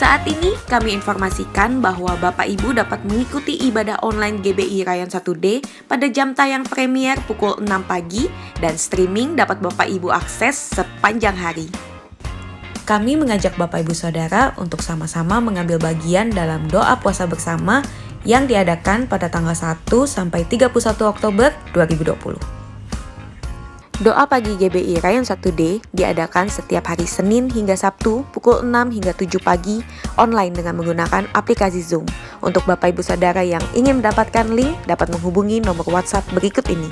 Saat ini kami informasikan bahwa Bapak Ibu dapat mengikuti ibadah online GBI Rayon 1D pada jam tayang premier pukul 6 pagi dan streaming dapat Bapak Ibu akses sepanjang hari. Kami mengajak Bapak Ibu Saudara untuk sama-sama mengambil bagian dalam doa puasa bersama yang diadakan pada tanggal 1 sampai 31 Oktober 2020. Doa pagi GBI Rayon 1D diadakan setiap hari Senin hingga Sabtu pukul 6 hingga 7 pagi online dengan menggunakan aplikasi Zoom. Untuk Bapak Ibu Saudara yang ingin mendapatkan link dapat menghubungi nomor WhatsApp berikut ini.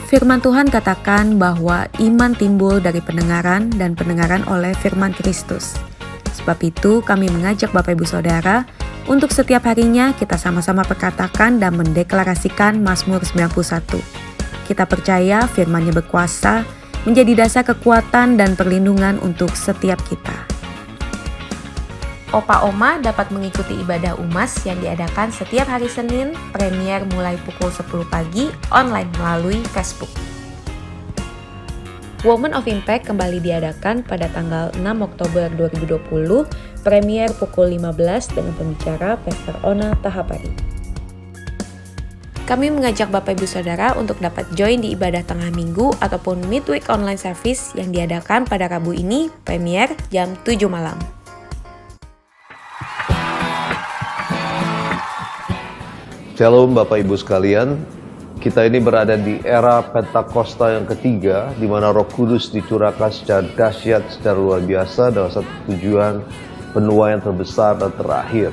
Firman Tuhan katakan bahwa iman timbul dari pendengaran dan pendengaran oleh firman Kristus. Sebab itu kami mengajak Bapak Ibu Saudara untuk setiap harinya kita sama-sama perkatakan dan mendeklarasikan Mazmur 91. Kita percaya firman-Nya berkuasa, menjadi dasar kekuatan dan perlindungan untuk setiap kita. Opa-oma dapat mengikuti ibadah UMAS yang diadakan setiap hari Senin, premier mulai pukul 10 pagi, online melalui Facebook. Women of Impact kembali diadakan pada tanggal 6 Oktober 2020, premier pukul 15 dengan pembicara Pastor Ona Tahapari. Kami mengajak Bapak Ibu Saudara untuk dapat join di ibadah tengah minggu ataupun midweek online service yang diadakan pada Rabu ini, premier jam 7 malam. Shalom Bapak Ibu sekalian, kita ini berada di era Pentakosta yang ketiga, di mana Roh Kudus dicurahkan secara dahsyat, secara luar biasa dalam satu tujuan penuaian terbesar dan terakhir.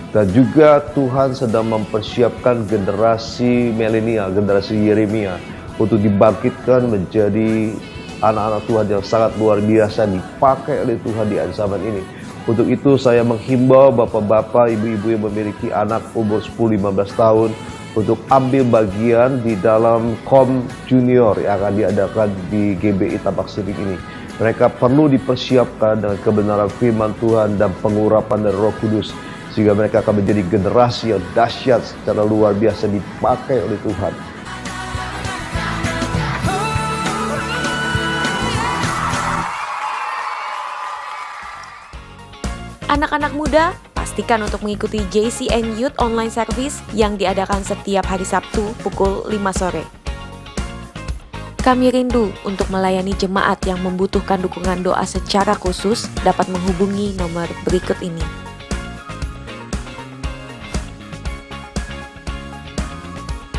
Dan juga Tuhan sedang mempersiapkan generasi milenial, generasi Yeremia untuk dibangkitkan menjadi anak-anak Tuhan yang sangat luar biasa dipakai oleh Tuhan di zaman ini. Untuk itu saya menghimbau bapak-bapak, ibu-ibu yang memiliki anak umur 10-15 tahun untuk ambil bagian di dalam KOM Junior yang akan diadakan di GBI Tambak Sering ini. Mereka perlu dipersiapkan dengan kebenaran firman Tuhan dan pengurapan dari Roh Kudus, sehingga mereka akan menjadi generasi yang dahsyat secara luar biasa dipakai oleh Tuhan. Anak-anak muda, pastikan untuk mengikuti JCN Youth Online Service yang diadakan setiap hari Sabtu pukul 5 sore. Kami rindu untuk melayani jemaat yang membutuhkan dukungan doa secara khusus dapat menghubungi nomor berikut ini.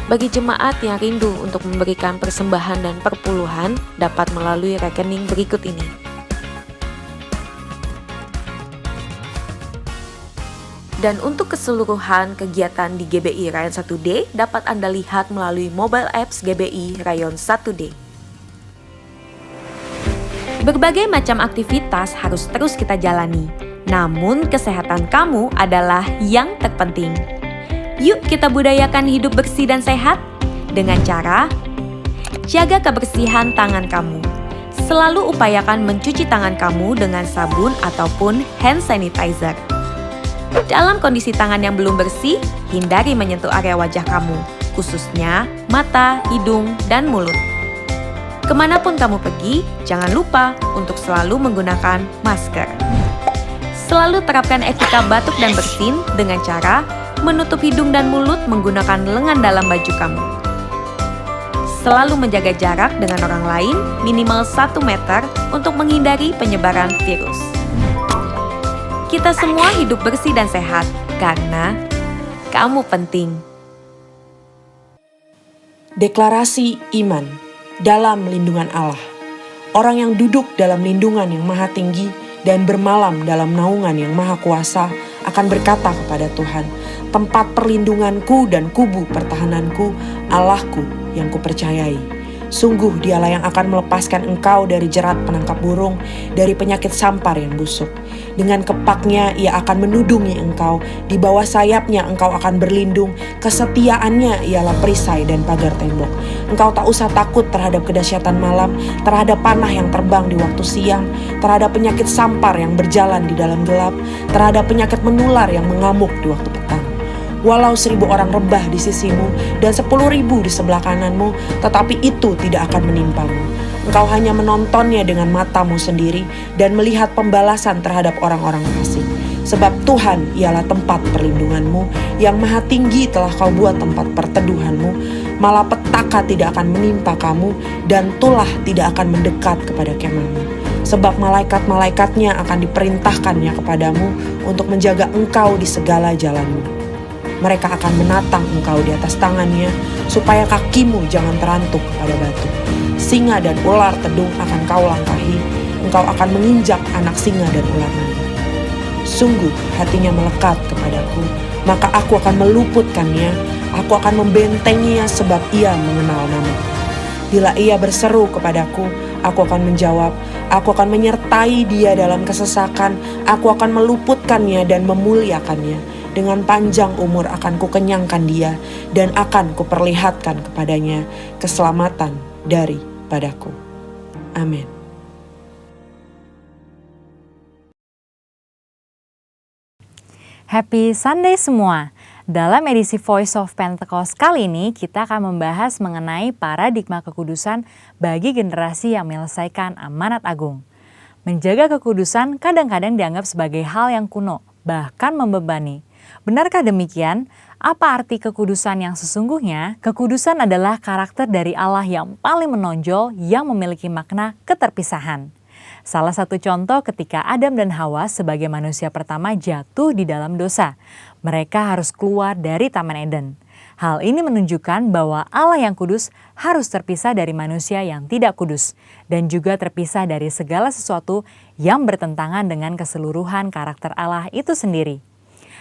Bagi jemaat yang rindu untuk memberikan persembahan dan perpuluhan dapat melalui rekening berikut ini. Dan untuk keseluruhan kegiatan di GBI Rayon 1D dapat Anda lihat melalui mobile apps GBI Rayon 1D. Berbagai macam aktivitas harus terus kita jalani, namun kesehatan kamu adalah yang terpenting. Yuk kita budayakan hidup bersih dan sehat dengan cara jaga kebersihan tangan kamu. Selalu upayakan mencuci tangan kamu dengan sabun ataupun hand sanitizer. Dalam kondisi tangan yang belum bersih, hindari menyentuh area wajah kamu, khususnya mata, hidung, dan mulut. Kemanapun kamu pergi, jangan lupa untuk selalu menggunakan masker. Selalu terapkan etika batuk dan bersin dengan cara menutup hidung dan mulut menggunakan lengan dalam baju kamu. Selalu menjaga jarak dengan orang lain minimal 1 meter untuk menghindari penyebaran virus. Kita semua hidup bersih dan sehat karena kamu penting. Deklarasi iman dalam lindungan Allah. Orang yang duduk dalam lindungan yang maha tinggi dan bermalam dalam naungan yang maha kuasa akan berkata kepada Tuhan, tempat perlindunganku dan kubu pertahananku, Allahku yang kupercayai. Sungguh dialah yang akan melepaskan engkau dari jerat penangkap burung, dari penyakit sampar yang busuk. Dengan kepaknya ia akan menudungi engkau, di bawah sayapnya engkau akan berlindung, kesetiaannya ialah perisai dan pagar tembok. Engkau tak usah takut terhadap kedahsyatan malam, terhadap panah yang terbang di waktu siang, terhadap penyakit sampar yang berjalan di dalam gelap, terhadap penyakit menular yang mengamuk di waktu petang. Walau 1000 orang rebah di sisimu dan 10.000 di sebelah kananmu, tetapi itu tidak akan menimpamu. Engkau hanya menontonnya dengan matamu sendiri dan melihat pembalasan terhadap orang-orang fasik. Sebab Tuhan ialah tempat perlindunganmu, yang maha tinggi telah kau buat tempat perteduhanmu. Malapetaka tidak akan menimpa kamu, dan tulah tidak akan mendekat kepada kemahmu. Sebab malaikat-malaikatnya akan diperintahkannya kepadamu untuk menjaga engkau di segala jalanmu. Mereka akan menatang engkau di atas tangannya, supaya kakimu jangan terantuk pada batu. Singa dan ular tedung akan kau langkahi, engkau akan menginjak anak singa dan ular naga. Sungguh hatinya melekat kepadaku, maka aku akan meluputkannya, aku akan membentenginya sebab ia mengenal namaku. Bila ia berseru kepadaku, aku akan menjawab, aku akan menyertai dia dalam kesesakan, aku akan meluputkannya dan memuliakannya. Dengan panjang umur akan kukenyangkan dia, dan akan kuperlihatkan kepadanya keselamatan daripadaku. Amin. Happy Sunday semua! Dalam edisi Voice of Pentecost kali ini, kita akan membahas mengenai paradigma kekudusan bagi generasi yang menyelesaikan amanat agung. Menjaga kekudusan kadang-kadang dianggap sebagai hal yang kuno, bahkan membebani. Benarkah demikian? Apa arti kekudusan yang sesungguhnya? Kekudusan adalah karakter dari Allah yang paling menonjol yang memiliki makna keterpisahan. Salah satu contoh ketika Adam dan Hawa sebagai manusia pertama jatuh di dalam dosa. Mereka harus keluar dari Taman Eden. Hal ini menunjukkan bahwa Allah yang kudus harus terpisah dari manusia yang tidak kudus. Dan juga terpisah dari segala sesuatu yang bertentangan dengan keseluruhan karakter Allah itu sendiri.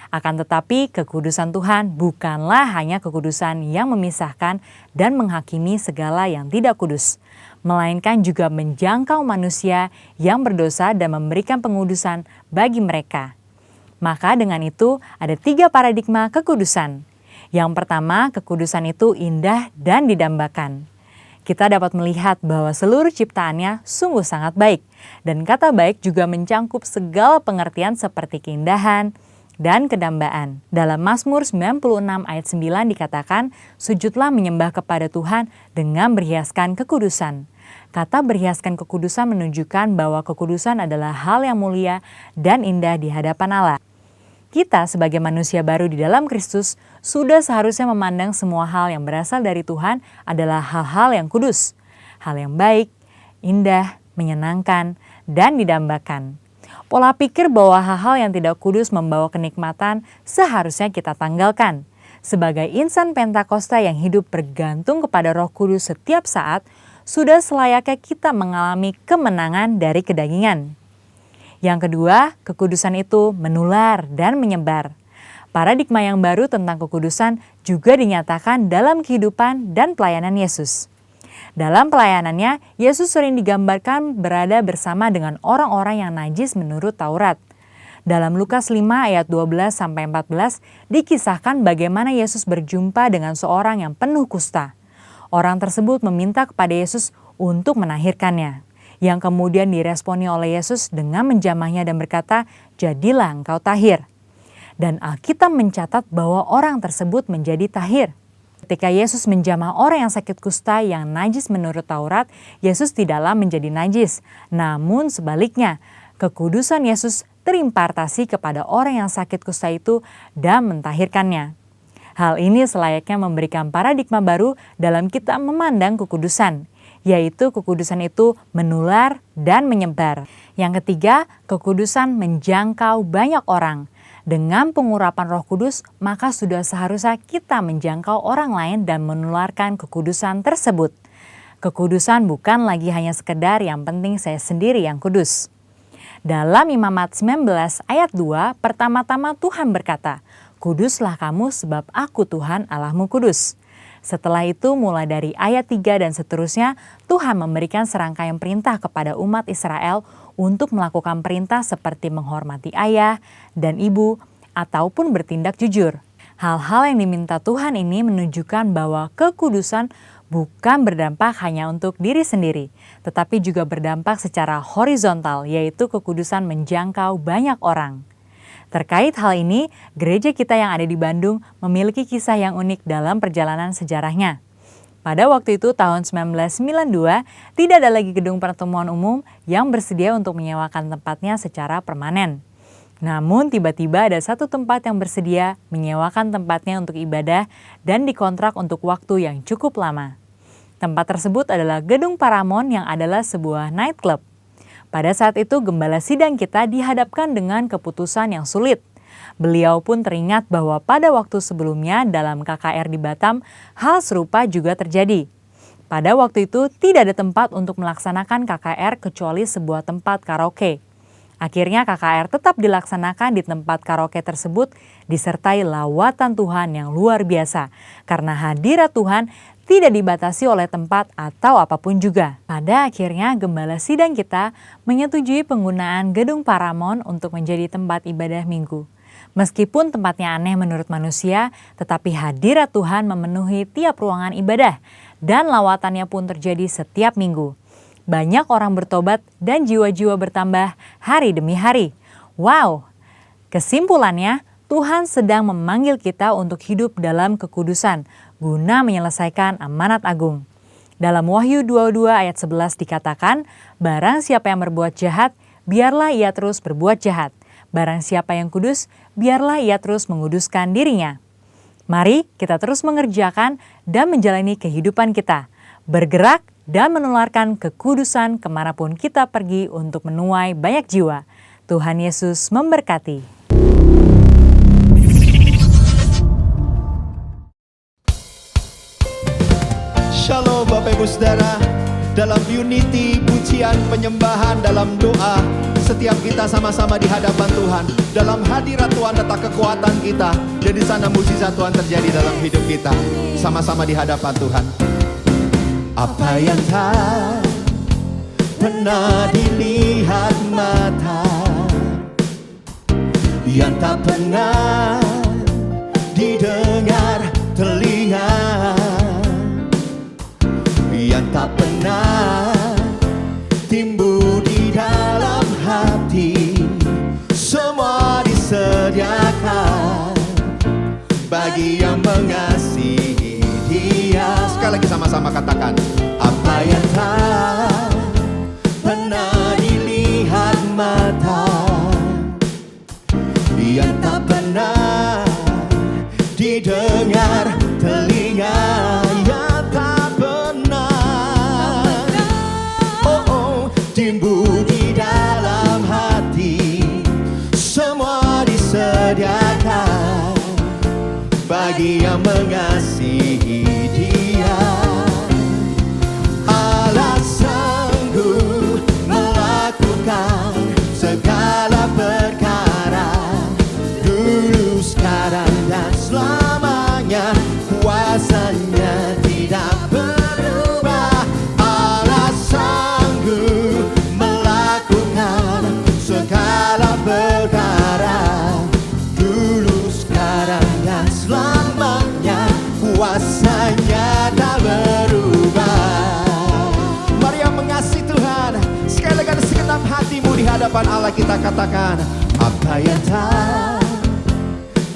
Akan tetapi kekudusan Tuhan bukanlah hanya kekudusan yang memisahkan dan menghakimi segala yang tidak kudus, melainkan juga menjangkau manusia yang berdosa dan memberikan pengudusan bagi mereka. Maka dengan itu ada 3 paradigma kekudusan. Yang pertama, kekudusan itu indah dan didambakan. Kita dapat melihat bahwa seluruh ciptaannya sungguh sangat baik, dan kata baik juga mencangkup segala pengertian seperti keindahan dan kedambaan. Dalam Mazmur 96 ayat 9 dikatakan, sujudlah menyembah kepada Tuhan dengan berhiaskan kekudusan. Kata berhiaskan kekudusan menunjukkan bahwa kekudusan adalah hal yang mulia dan indah di hadapan Allah. Kita sebagai manusia baru di dalam Kristus sudah seharusnya memandang semua hal yang berasal dari Tuhan adalah hal-hal yang kudus, hal yang baik, indah, menyenangkan, dan didambakan. Pola pikir bahwa hal-hal yang tidak kudus membawa kenikmatan seharusnya kita tanggalkan. Sebagai insan Pentakosta yang hidup bergantung kepada Roh Kudus setiap saat, sudah selayaknya kita mengalami kemenangan dari kedagingan. Yang kedua, kekudusan itu menular dan menyebar. Paradigma yang baru tentang kekudusan juga dinyatakan dalam kehidupan dan pelayanan Yesus. Dalam pelayanannya, Yesus sering digambarkan berada bersama dengan orang-orang yang najis menurut Taurat. Dalam Lukas 5 ayat 12-14 dikisahkan bagaimana Yesus berjumpa dengan seorang yang penuh kusta. Orang tersebut meminta kepada Yesus untuk menahirkannya, yang kemudian diresponi oleh Yesus dengan menjamahnya dan berkata, "Jadilah engkau tahir." Dan Alkitab mencatat bahwa orang tersebut menjadi tahir. Ketika Yesus menjamah orang yang sakit kusta yang najis menurut Taurat, Yesus tidaklah menjadi najis. Namun sebaliknya, kekudusan Yesus terimpartasi kepada orang yang sakit kusta itu dan mentahirkannya. Hal ini selayaknya memberikan paradigma baru dalam kita memandang kekudusan, yaitu kekudusan itu menular dan menyebar. Yang ketiga, kekudusan menjangkau banyak orang. Dengan pengurapan Roh Kudus, maka sudah seharusnya kita menjangkau orang lain dan menularkan kekudusan tersebut. Kekudusan bukan lagi hanya sekedar yang penting saya sendiri yang kudus. Dalam Imamat 19 ayat 2, pertama-tama Tuhan berkata, "Kuduslah kamu sebab aku Tuhan Allahmu kudus." Setelah itu mulai dari ayat 3 dan seterusnya, Tuhan memberikan serangkaian perintah kepada umat Israel untuk melakukan perintah seperti menghormati ayah dan ibu ataupun bertindak jujur. Hal-hal yang diminta Tuhan ini menunjukkan bahwa kekudusan bukan berdampak hanya untuk diri sendiri, tetapi juga berdampak secara horizontal, yaitu kekudusan menjangkau banyak orang. Terkait hal ini, gereja kita yang ada di Bandung memiliki kisah yang unik dalam perjalanan sejarahnya. Pada waktu itu tahun 1992, tidak ada lagi gedung pertemuan umum yang bersedia untuk menyewakan tempatnya secara permanen. Namun tiba-tiba ada satu tempat yang bersedia menyewakan tempatnya untuk ibadah dan dikontrak untuk waktu yang cukup lama. Tempat tersebut adalah Gedung Paramount yang adalah sebuah nightclub. Pada saat itu gembala sidang kita dihadapkan dengan keputusan yang sulit. Beliau pun teringat bahwa pada waktu sebelumnya dalam KKR di Batam, hal serupa juga terjadi. Pada waktu itu tidak ada tempat untuk melaksanakan KKR kecuali sebuah tempat karaoke. Akhirnya KKR tetap dilaksanakan di tempat karaoke tersebut disertai lawatan Tuhan yang luar biasa karena hadirat Tuhan tidak dibatasi oleh tempat atau apapun juga. Pada akhirnya gembala sidang kita menyetujui penggunaan Gedung Paramount untuk menjadi tempat ibadah minggu. Meskipun tempatnya aneh menurut manusia, tetapi hadirat Tuhan memenuhi tiap ruangan ibadah dan lawatannya pun terjadi setiap minggu. Banyak orang bertobat dan jiwa-jiwa bertambah hari demi hari. Wow! Kesimpulannya, Tuhan sedang memanggil kita untuk hidup dalam kekudusan guna menyelesaikan amanat agung. Dalam Wahyu 22 ayat 11 dikatakan, barang siapa yang berbuat jahat, biarlah ia terus berbuat jahat. Barang siapa yang kudus, biarlah ia terus menguduskan dirinya. Mari kita terus mengerjakan dan menjalani kehidupan kita, bergerak dan menularkan kekudusan kemanapun kita pergi untuk menuai banyak jiwa. Tuhan Yesus memberkati. Shalom Bapak Ibu Saudara, dalam unity, pujian, penyembahan, dalam doa, setiap kita sama-sama di hadapan Tuhan. Dalam hadirat Tuhan letak kekuatan kita, dan di sana mukjizat Tuhan terjadi dalam hidup kita. Sama-sama di hadapan Tuhan. Apa yang tak pernah dilihat mata, yang tak pernah didengar telinga, yang tak pernah timbul di dalam hati, semua disediakan bagi yang mengasihi Dia. Sekali lagi sama-sama katakan, apa yang tak pernah dilihat mata, yang tak pernah didengar telinga, yang tak pernah timbul di dalam hati, semua disediakan bagi yang mengasihi Dia. Allah sanggup melakukan segala perkara, dulu, sekarang, dan selamanya. Kuasanya tidak berubah. Allah sanggup melakukan segala perkara, dulu, sekarang, dan selamanya. Kuasanya tak berubah. Mari yang mengasihi Tuhan, sekali lagi dengan segenap hatimu di hadapan Allah kita katakan, apa yang tak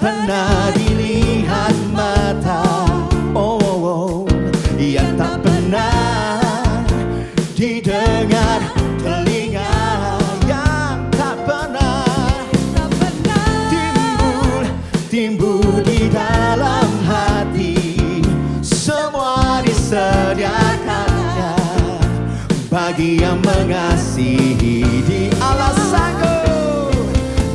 pernah dilihat mata, yang tak pernah didengar telinga, yang tak pernah timbul di dalam hati, semua disediakannya bagi yang mengasihi Dia. Allah sanggup,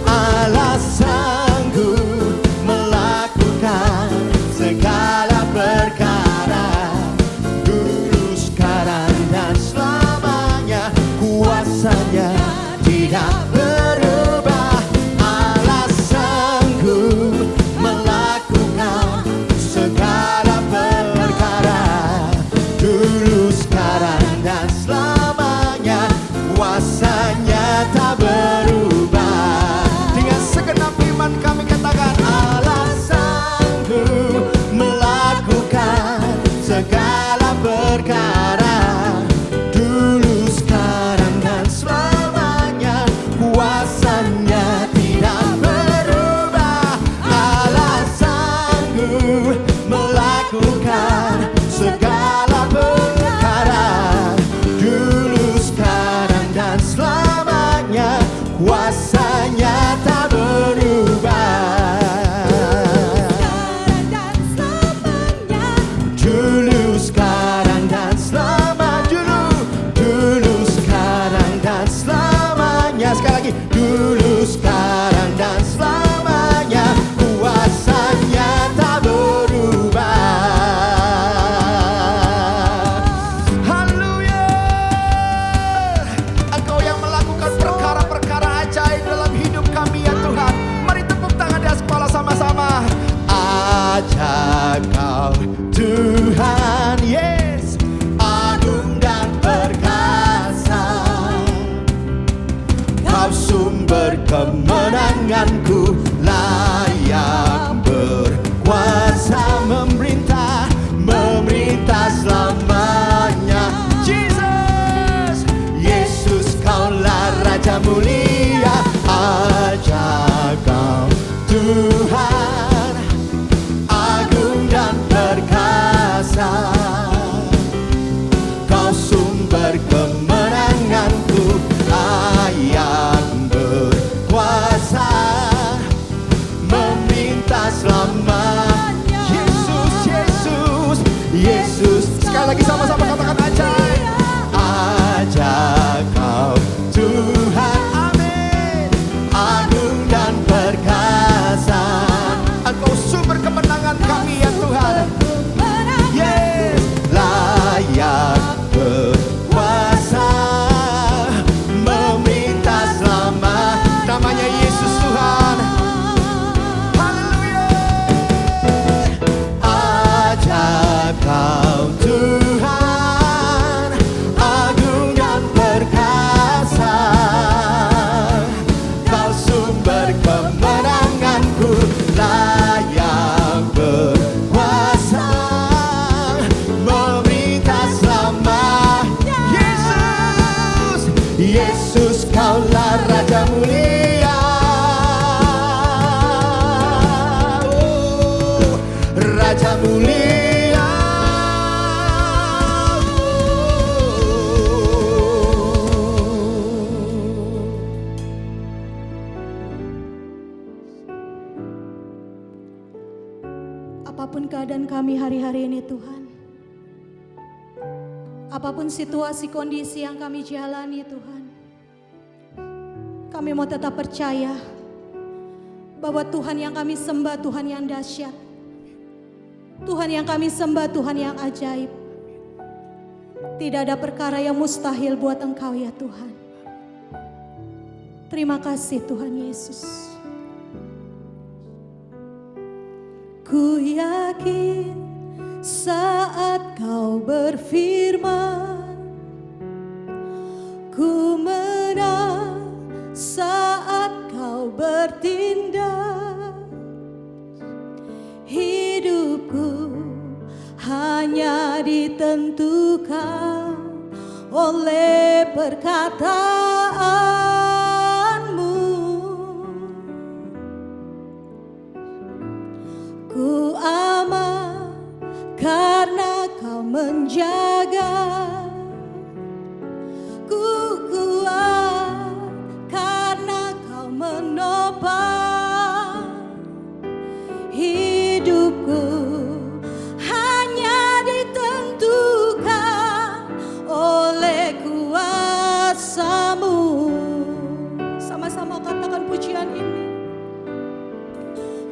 Allah sanggup melakukan segala perkara, dulu, sekarang, dan selamanya. Kuasanya tidak berubah. Allah sanggup melakukan segala perkara, dulu, sekarang, dan selamanya. Kuasanya tak berubah. Dengan segenap iman kami katakan, Allah sanggup melakukan segala perkara, dulu, sekarang, dan selamanya. Kuasanya tidak berubah. Allah sanggup melakukan segala perkara, dulu, sekarang, dan selamanya. Kuasanya tak berubah. lagi. Dulu, sekarang, dan selamanya, kuasanya tak berubah. Haleluya. Engkau yang melakukan perkara-perkara ajaib dalam hidup kami ya Tuhan. Mari tepuk tangan di atas kepala sama-sama. Ajaib Kau Tuhan, yes, agung dan perkasa. Kau sumber kemenanganku, layak berkuasa, memerintah selamanya. Jesus, Yesus, Kaulah Raja mulia. Ajaib Kau Tuhan, agung dan perkasa. Kau sumber kemenanganku, layak berkuasa, meminta selamanya. Yesus, Yesus, Yesus. Sekali lagi sama-sama katakan ajaib. Ajaib Kau Tuhan, amin, agung dan perkasa. Engkau sumber kemenangan kami ya Tuhan. Yes, layak berkuasa, meminta selamat. Namanya Yesus Tuhan. Haleluya. Ajaib Kau Tuhan, agung dan perkasa. Kau sumber kemenanganku, layak berkuasa, meminta selamat. Yesus, Yesus, Kaulah Raja mulia. Oh, Raja mulia. Apapun keadaan kami hari-hari ini Tuhan, apapun situasi kondisi yang kami jalani Tuhan, kami mau tetap percaya bahwa Tuhan yang kami sembah Tuhan yang dahsyat, Tuhan yang kami sembah Tuhan yang ajaib. Tidak ada perkara yang mustahil buat Engkau ya Tuhan. Terima kasih Tuhan Yesus. Ku yakin saat Kau berfirman, ku menang saat Kau bertindak. Hidupku hanya ditentukan oleh perkataan. Ku aman karena Kau menjaga. Ku kuat karena Kau menopang. Hidupku hanya ditentukan oleh kuasa-Mu. Sama-sama katakan pujian ini.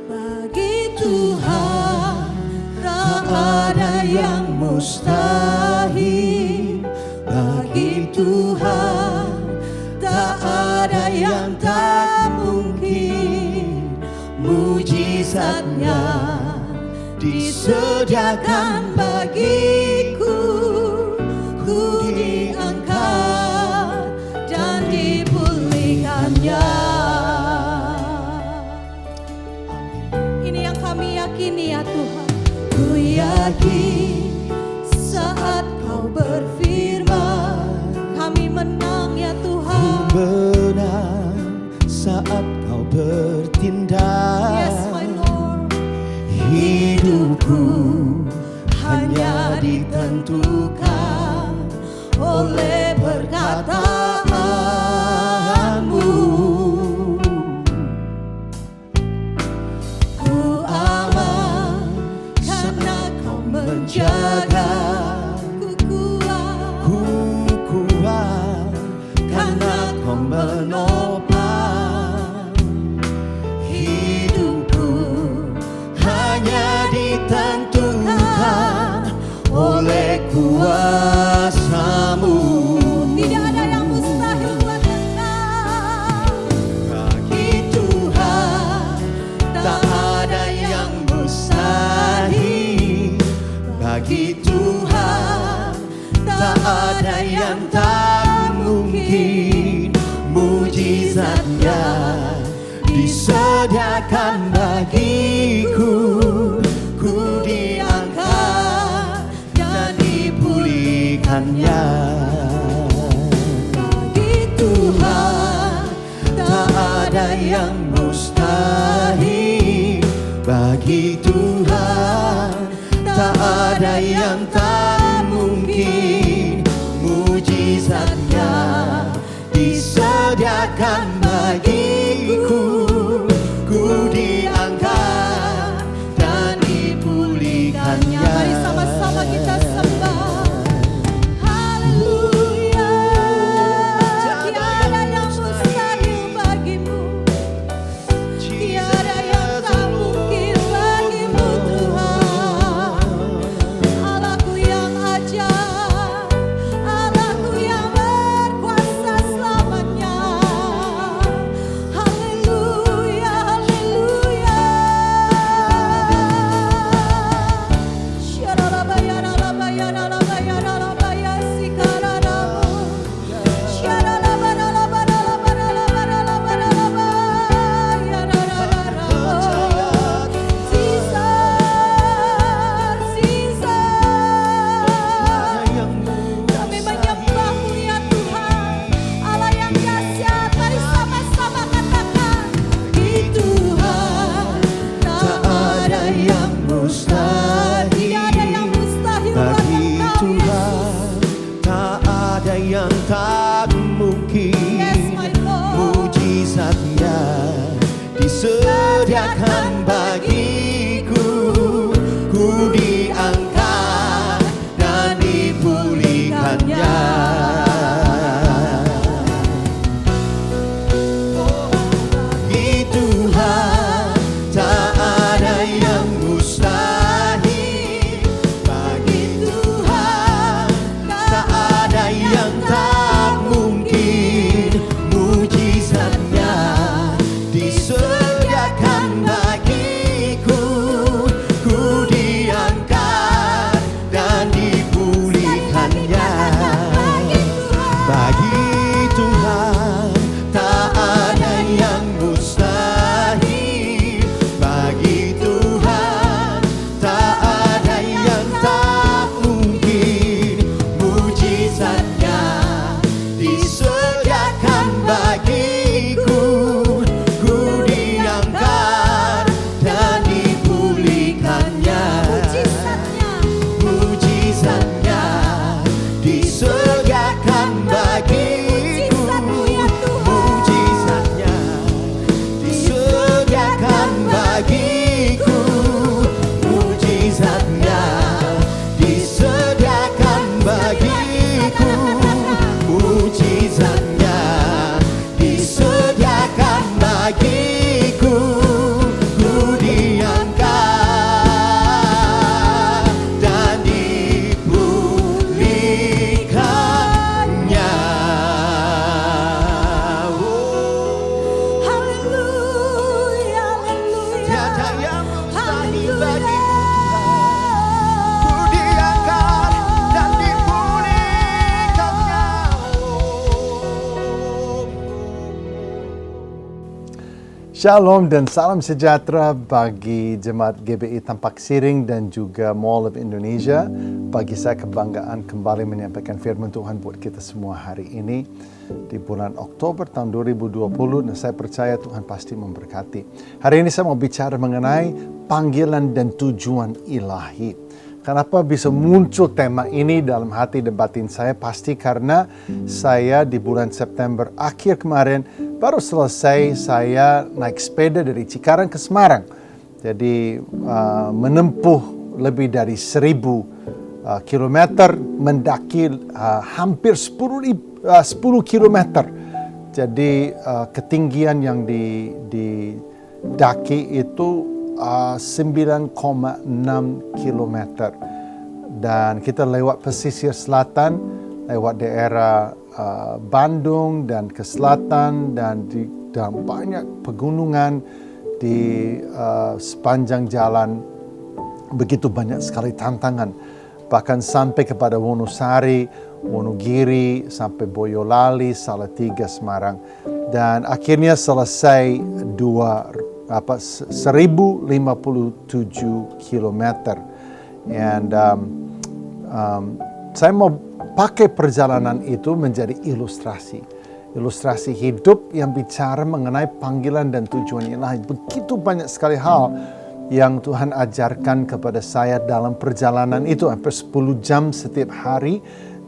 Bagi Tuhan tak ada yang mustahil. Bagi Tuhan tak ada yang tak mungkin. Mujizatnya disediakan bagiku. Ku diangkat dan dipulihkannya. Kami yakini ya Tuhan. Ku yakin saat Kau berfirman, kami menang ya Tuhan. Ku menang saat Kau bertindak. Yes my Lord. Hidupku hanya ditentukan oleh perkataan-Mu. Jaga, ku kuat karena Kau menopang. mujizatnya disediakan bagiku. Ku diangkat dan dipulihkannya. Bagi Tuhan tak ada yang mustahil. Bagi Tuhan tak ada yang tak mungkin. Mujizatnya disediakan bagiku. Ku diangkat dan dipulihkannya. Mari sama-sama kita sembah. Haleluya. Tiada yang mustahil bagimu. Tiada yang tak mungkin bagimu Tuhan. Allahku yang ajaib, Allahku yang berkuasa selamanya. Haleluya, haleluya. Syaralabaya, ralabaya, ralabaya, ralabaya, sikararamu. Syaralabara, labara, labara, labara, labara, labaya, rarararamu. Jesus, kami menyembah-Mu ya Tuhan, Allah yang dahsyat. Mari sama-sama katakan, di Tuhan tak ada yang mustahil. Tiada yang mustahil buat Bagi Engkau, Tuhan tak ada yang tak mungkin. Yes, my Lord. Mujizatnya disediakan bagiku. Ku diangkat dan dipulihkannya. Bagi Tuhan tak ada yang mustahil. Bagi Tuhan tak ada yang tak mungkin. Mujizatnya disediakan bagiku. Ku diangkat dan dipulihkannya. Bagi Tuhan tak ada yang mustahil. Bagi Tuhan tak ada yang tak mungkin. Mujizatnya disediakan bagiku. Ku diangkat dan dipulihkannya. Mujizatnya disediakan bagiku. Mujizatnya disediakan bagiku. Mujizatnya disediakan bagiku. Mujizatnya disediakan bagiku. Ku diangkat dan dipulihkannya. Haleluya, Tiada haleluya. yang mustahil bagi Tuhan. Ku diangkat dan dipulihkannya. Shalom dan salam sejahtera bagi Jemaat GBI Tampak Siring dan juga Mall of Indonesia. Bagi saya kebanggaan kembali menyampaikan firman Tuhan buat kita semua hari ini di bulan Oktober tahun 2020, dan saya percaya Tuhan pasti memberkati. Hari ini saya mau bicara mengenai panggilan dan tujuan ilahi. Kenapa bisa muncul tema ini dalam hati dan batin saya? Pasti karena saya di bulan September akhir kemarin baru selesai saya naik sepeda dari Cikarang ke Semarang. Jadi menempuh lebih dari 1000 kilometer, mendaki hampir 10 kilometer. Jadi ketinggian yang didaki itu 9,6 kilometer. Dan kita lewat pesisir selatan, lewat daerah Bandung dan ke selatan, dan banyak pegunungan di sepanjang jalan. Begitu banyak sekali tantangan, bahkan sampai kepada Wonosari, Wonogiri, sampai Boyolali, Salatiga, Semarang. Dan akhirnya selesai 1057 kilometer. And saya mau pakai perjalanan itu menjadi ilustrasi hidup yang bicara mengenai panggilan dan tujuan ilahi. Begitu banyak sekali hal yang Tuhan ajarkan kepada saya dalam perjalanan itu. Hampir 10 jam setiap hari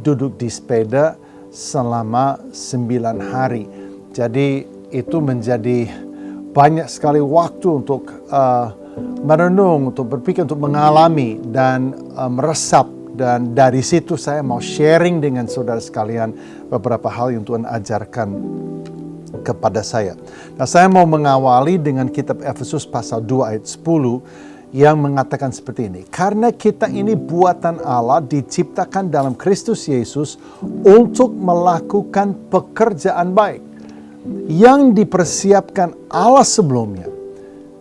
duduk di sepeda selama 9 hari. Jadi itu menjadi banyak sekali waktu untuk merenung, untuk berpikir, untuk mengalami dan meresap. Dan dari situ saya mau sharing dengan saudara sekalian beberapa hal yang Tuhan ajarkan kepada saya. Nah, saya mau mengawali dengan kitab Efesus pasal 2 ayat 10 yang mengatakan seperti ini. Karena kita ini buatan Allah, diciptakan dalam Kristus Yesus untuk melakukan pekerjaan baik yang dipersiapkan Allah sebelumnya.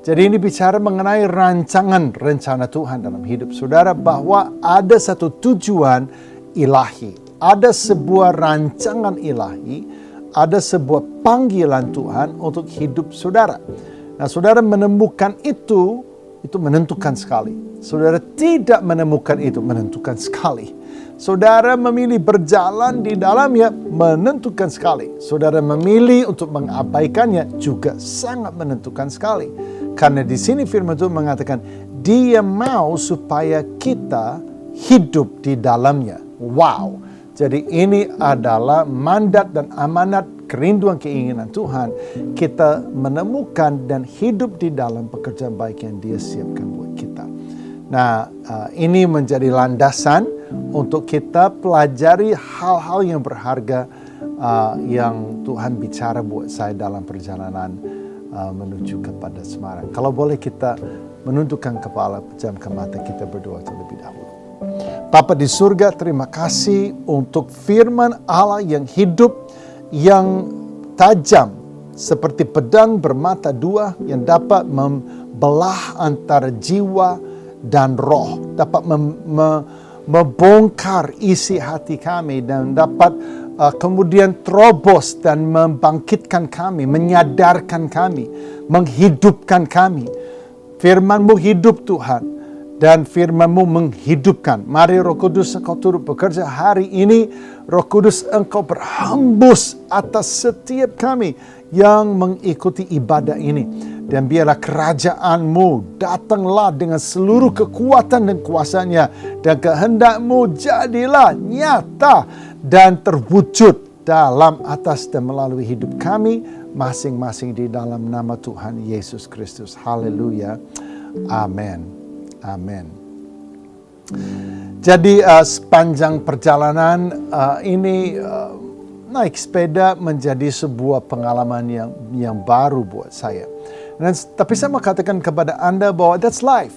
Jadi ini bicara mengenai rancangan rencana Tuhan dalam hidup saudara, bahwa ada satu tujuan ilahi, ada sebuah rancangan ilahi, ada sebuah panggilan Tuhan untuk hidup saudara. Nah, saudara menemukan itu menentukan sekali. Saudara tidak menemukan itu menentukan sekali. Saudara memilih berjalan di dalamnya menentukan sekali. Saudara memilih untuk mengabaikannya juga sangat menentukan sekali. Karena di sini firman Tuhan mengatakan, Dia mau supaya kita hidup di dalamnya. Wow. Jadi ini adalah mandat dan amanat, kerinduan keinginan Tuhan. Kita menemukan dan hidup di dalam pekerjaan baik yang Dia siapkan buat kita. Nah, ini menjadi landasan untuk kita pelajari hal-hal yang berharga yang Tuhan bicara buat saya dalam perjalanan menuju kepada Semarang. Kalau boleh kita menundukkan kepala, pejamkan mata, kita berdoa terlebih dahulu. Bapa di surga, terima kasih untuk firman Allah yang hidup, yang tajam seperti pedang bermata dua, yang dapat membelah antara jiwa dan roh, dapat membongkar isi hati kami dan dapat kemudian terobos dan membangkitkan kami, menyadarkan kami, menghidupkan kami. Firman-Mu hidup Tuhan, dan firman-Mu menghidupkan. Mari Roh Kudus Engkau turut bekerja hari ini. Roh Kudus Engkau berhembus atas setiap kami yang mengikuti ibadah ini. Dan biarlah kerajaan-Mu datanglah dengan seluruh kekuatan dan kuasanya. Dan kehendak-Mu jadilah nyata dan terwujud dalam, atas dan melalui hidup kami masing-masing di dalam nama Tuhan Yesus Kristus. Haleluya. Amin. Amin. Jadi sepanjang perjalanan ini naik sepeda menjadi sebuah pengalaman yang baru buat saya. Tapi saya mau katakan kepada Anda bahwa that's life.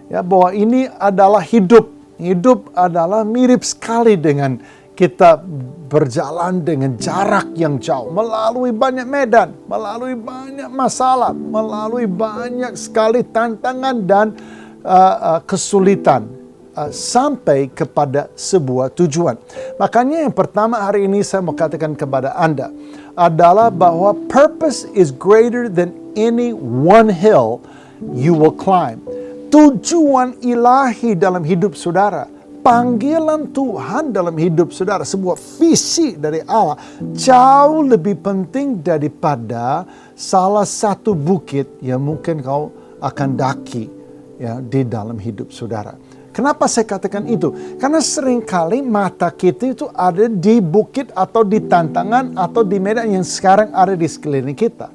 Ya, bahwa ini adalah hidup. Hidup adalah mirip sekali dengan kita berjalan dengan jarak yang jauh, melalui banyak medan, melalui banyak masalah, melalui banyak sekali tantangan dan kesulitan, sampai kepada sebuah tujuan. Makanya yang pertama hari ini saya mau katakan kepada Anda adalah bahwa purpose is greater than any one hill you will climb. Tujuan ilahi dalam hidup saudara, panggilan Tuhan dalam hidup saudara, sebuah visi dari Allah jauh lebih penting daripada salah satu bukit yang mungkin kau akan daki ya di dalam hidup saudara. Kenapa saya katakan itu? Karena seringkali mata kita itu ada di bukit atau di tantangan atau di medan yang sekarang ada di sekeliling kita.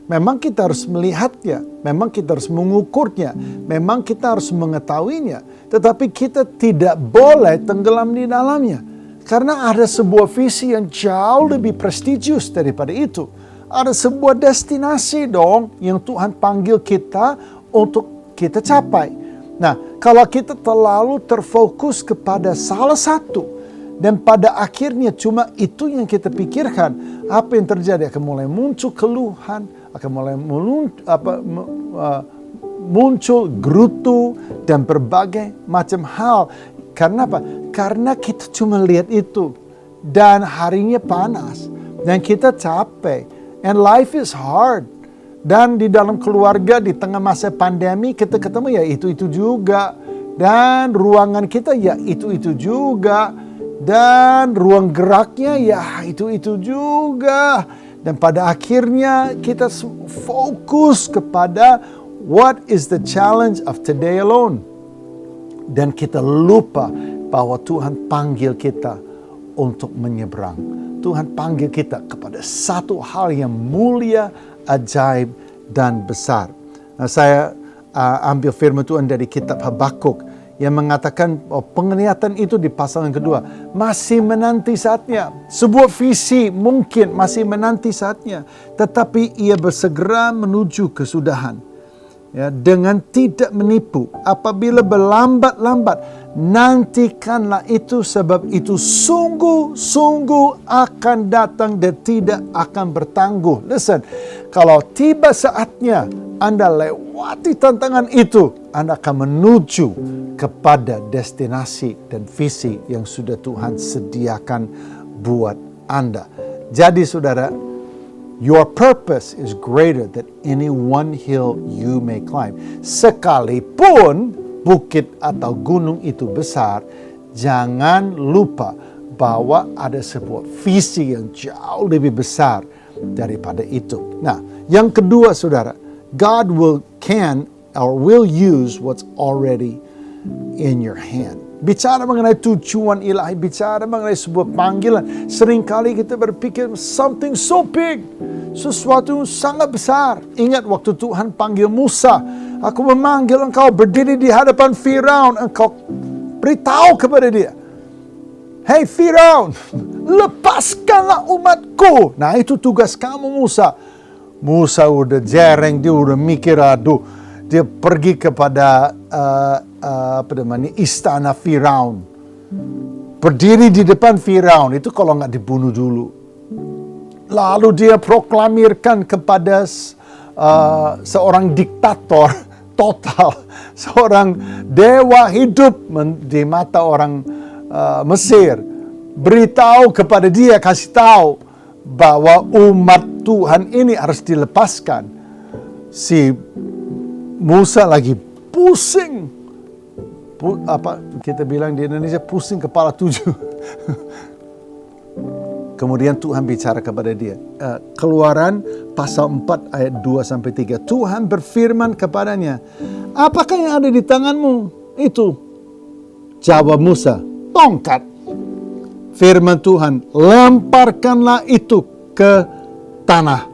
Memang kita harus melihatnya, memang kita harus mengukurnya, memang kita harus mengetahuinya. Tetapi kita tidak boleh tenggelam di dalamnya. Karena ada sebuah visi yang jauh lebih prestisius daripada itu. Ada sebuah destinasi dong yang Tuhan panggil kita untuk kita capai. Nah, kalau kita terlalu terfokus kepada salah satu dan pada akhirnya cuma itu yang kita pikirkan, apa yang terjadi? Akan mulai muncul keluhan, akan mulai muncul gerutu dan berbagai macam hal. Karena apa? Karena kita cuma lihat itu dan harinya panas dan kita capek And life is hard. Dan di dalam keluarga, di tengah masa pandemi, kita ketemu ya itu-itu juga. Dan ruangan kita ya itu-itu juga. Dan ruang geraknya ya itu-itu juga. Dan pada akhirnya kita fokus kepada what is the challenge of today alone. Dan kita lupa bahwa Tuhan panggil kita untuk menyeberang. Tuhan panggil kita kepada satu hal yang mulia, ajaib, dan besar. Nah, saya ambil firman Tuhan dari kitab Habakuk yang mengatakan penglihatan itu di pasal yang kedua masih menanti saatnya. Sebuah visi mungkin masih menanti saatnya, tetapi ia bersegera menuju kesudahan. Ya, dengan tidak menipu, apabila berlambat-lambat, nantikanlah itu, sebab itu sungguh-sungguh akan datang dan tidak akan bertangguh. Listen, kalau tiba saatnya Anda lewati tantangan itu, Anda akan menuju kepada destinasi dan visi yang sudah Tuhan sediakan buat Anda. Jadi saudara, your purpose is greater than any one hill you may climb. Sekalipun bukit atau gunung itu besar, jangan lupa bahwa ada sebuah visi yang jauh lebih besar daripada itu. Nah, yang kedua saudara, God will use what's already in your hand. Bicara mengenai tujuan ilahi, bicara mengenai sebuah panggilan. Seringkali kita berpikir something so big, sesuatu sangat besar. Ingat waktu Tuhan panggil Musa, aku memanggil engkau berdiri di hadapan Firaun, engkau beritahu kepada dia, hey Firaun, lepaskanlah umatku. Nah itu tugas kamu Musa. Musa udah jereng, dia udah mikir, aduh, dia pergi kepada istana Firaun. Berdiri di depan Firaun, itu kalau nggak dibunuh dulu. Lalu dia proklamirkan kepada seorang diktator total, seorang dewa hidup di mata orang Mesir. Beritahu kepada dia, kasih tahu bahwa umat Tuhan ini harus dilepaskan. Si Musa lagi pusing. Kita bilang di Indonesia pusing kepala 7. Kemudian Tuhan bicara kepada dia. Keluaran pasal 4 ayat 2-3. Tuhan berfirman kepadanya, apakah yang ada di tanganmu? Itu. Jawab Musa, tongkat. Firman Tuhan, lemparkanlah itu ke tanah.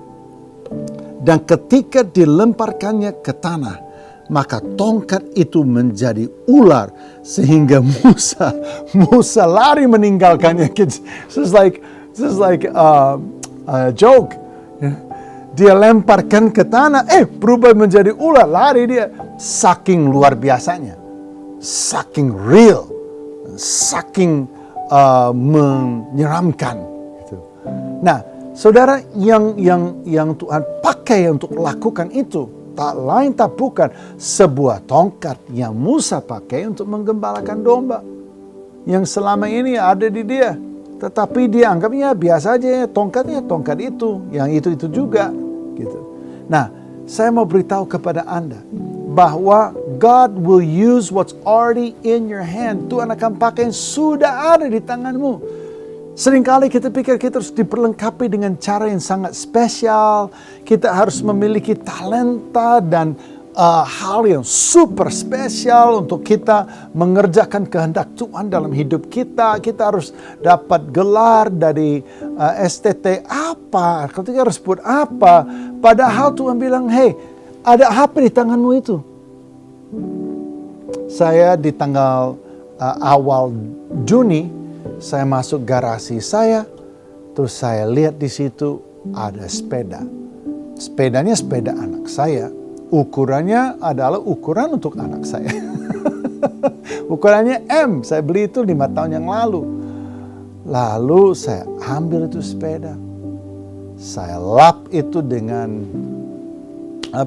Dan ketika dilemparkannya ke tanah, maka tongkat itu menjadi ular sehingga Musa lari meninggalkannya. This is like a joke. Dia lemparkan ke tanah, berubah menjadi ular, lari dia. Saking luar biasanya, saking real, saking menyeramkan. Gitu. Nah, saudara, yang Tuhan pakai untuk lakukan itu tak lain tak bukan sebuah tongkat yang Musa pakai untuk menggembalakan domba yang selama ini ada di dia. Tetapi dia anggapnya biasa aja, tongkatnya tongkat itu, yang itu juga, gitu. Nah, saya mau beritahu kepada Anda bahwa God will use what's already in your hand. Tuhan akan pakai yang sudah ada di tanganmu. Seringkali kita pikir kita harus diperlengkapi dengan cara yang sangat spesial. Kita harus memiliki talenta dan hal yang super spesial untuk kita mengerjakan kehendak Tuhan dalam hidup kita. Kita harus dapat gelar dari STT apa, kita harus buat apa. Padahal Tuhan bilang, hey, ada apa di tanganmu itu? Saya di tanggal awal Juni, saya masuk garasi saya, terus saya lihat di situ ada sepeda. Sepedanya sepeda anak saya. Ukurannya adalah ukuran untuk anak saya. Ukurannya M, saya beli itu 5 tahun yang lalu. Lalu saya ambil itu sepeda. Saya lap itu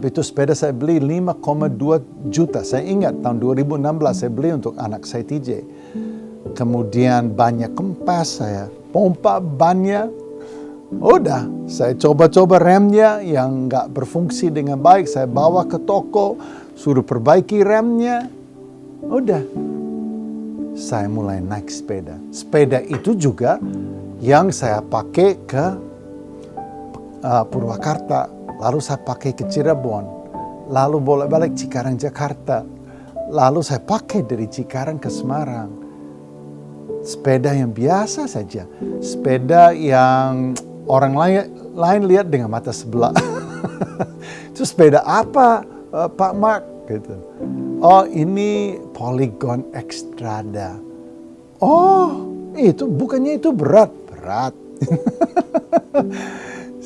itu sepeda saya beli 5,2 juta. Saya ingat tahun 2016 saya beli untuk anak saya TJ. Kemudian bannya kempas, saya pompa bannya. Udah, saya coba-coba remnya yang nggak berfungsi dengan baik. Saya bawa ke toko, suruh perbaiki remnya. Udah, saya mulai naik sepeda. Sepeda itu juga yang saya pakai ke Purwakarta. Lalu saya pakai ke Cirebon. Lalu bolak-balik Cikarang, Jakarta. Lalu saya pakai dari Cikarang ke Semarang. Sepeda yang biasa saja. Sepeda yang orang lain lihat dengan mata sebelah. Itu sepeda apa, Pak Mark? Gitu. Oh, ini Polygon Xtrada. Oh, itu bukannya itu berat.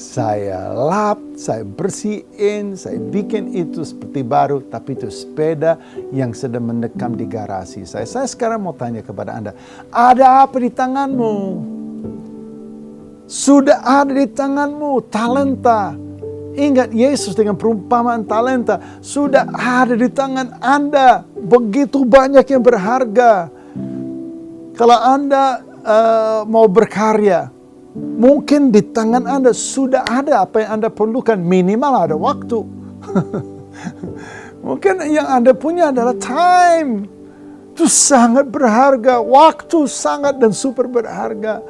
Saya lap, saya bersihin, saya bikin itu seperti baru. Tapi itu sepeda yang sedang mendekam di garasi saya. Saya sekarang mau tanya kepada Anda, ada apa di tanganmu? Sudah ada di tanganmu talenta. Ingat Yesus dengan perumpamaan talenta. Sudah ada di tangan Anda. Begitu banyak yang berharga. Kalau Anda mau berkarya, mungkin di tangan Anda sudah ada apa yang Anda perlukan. Minimal ada waktu. Mungkin yang Anda punya adalah time. Itu sangat berharga. Waktu sangat dan super berharga.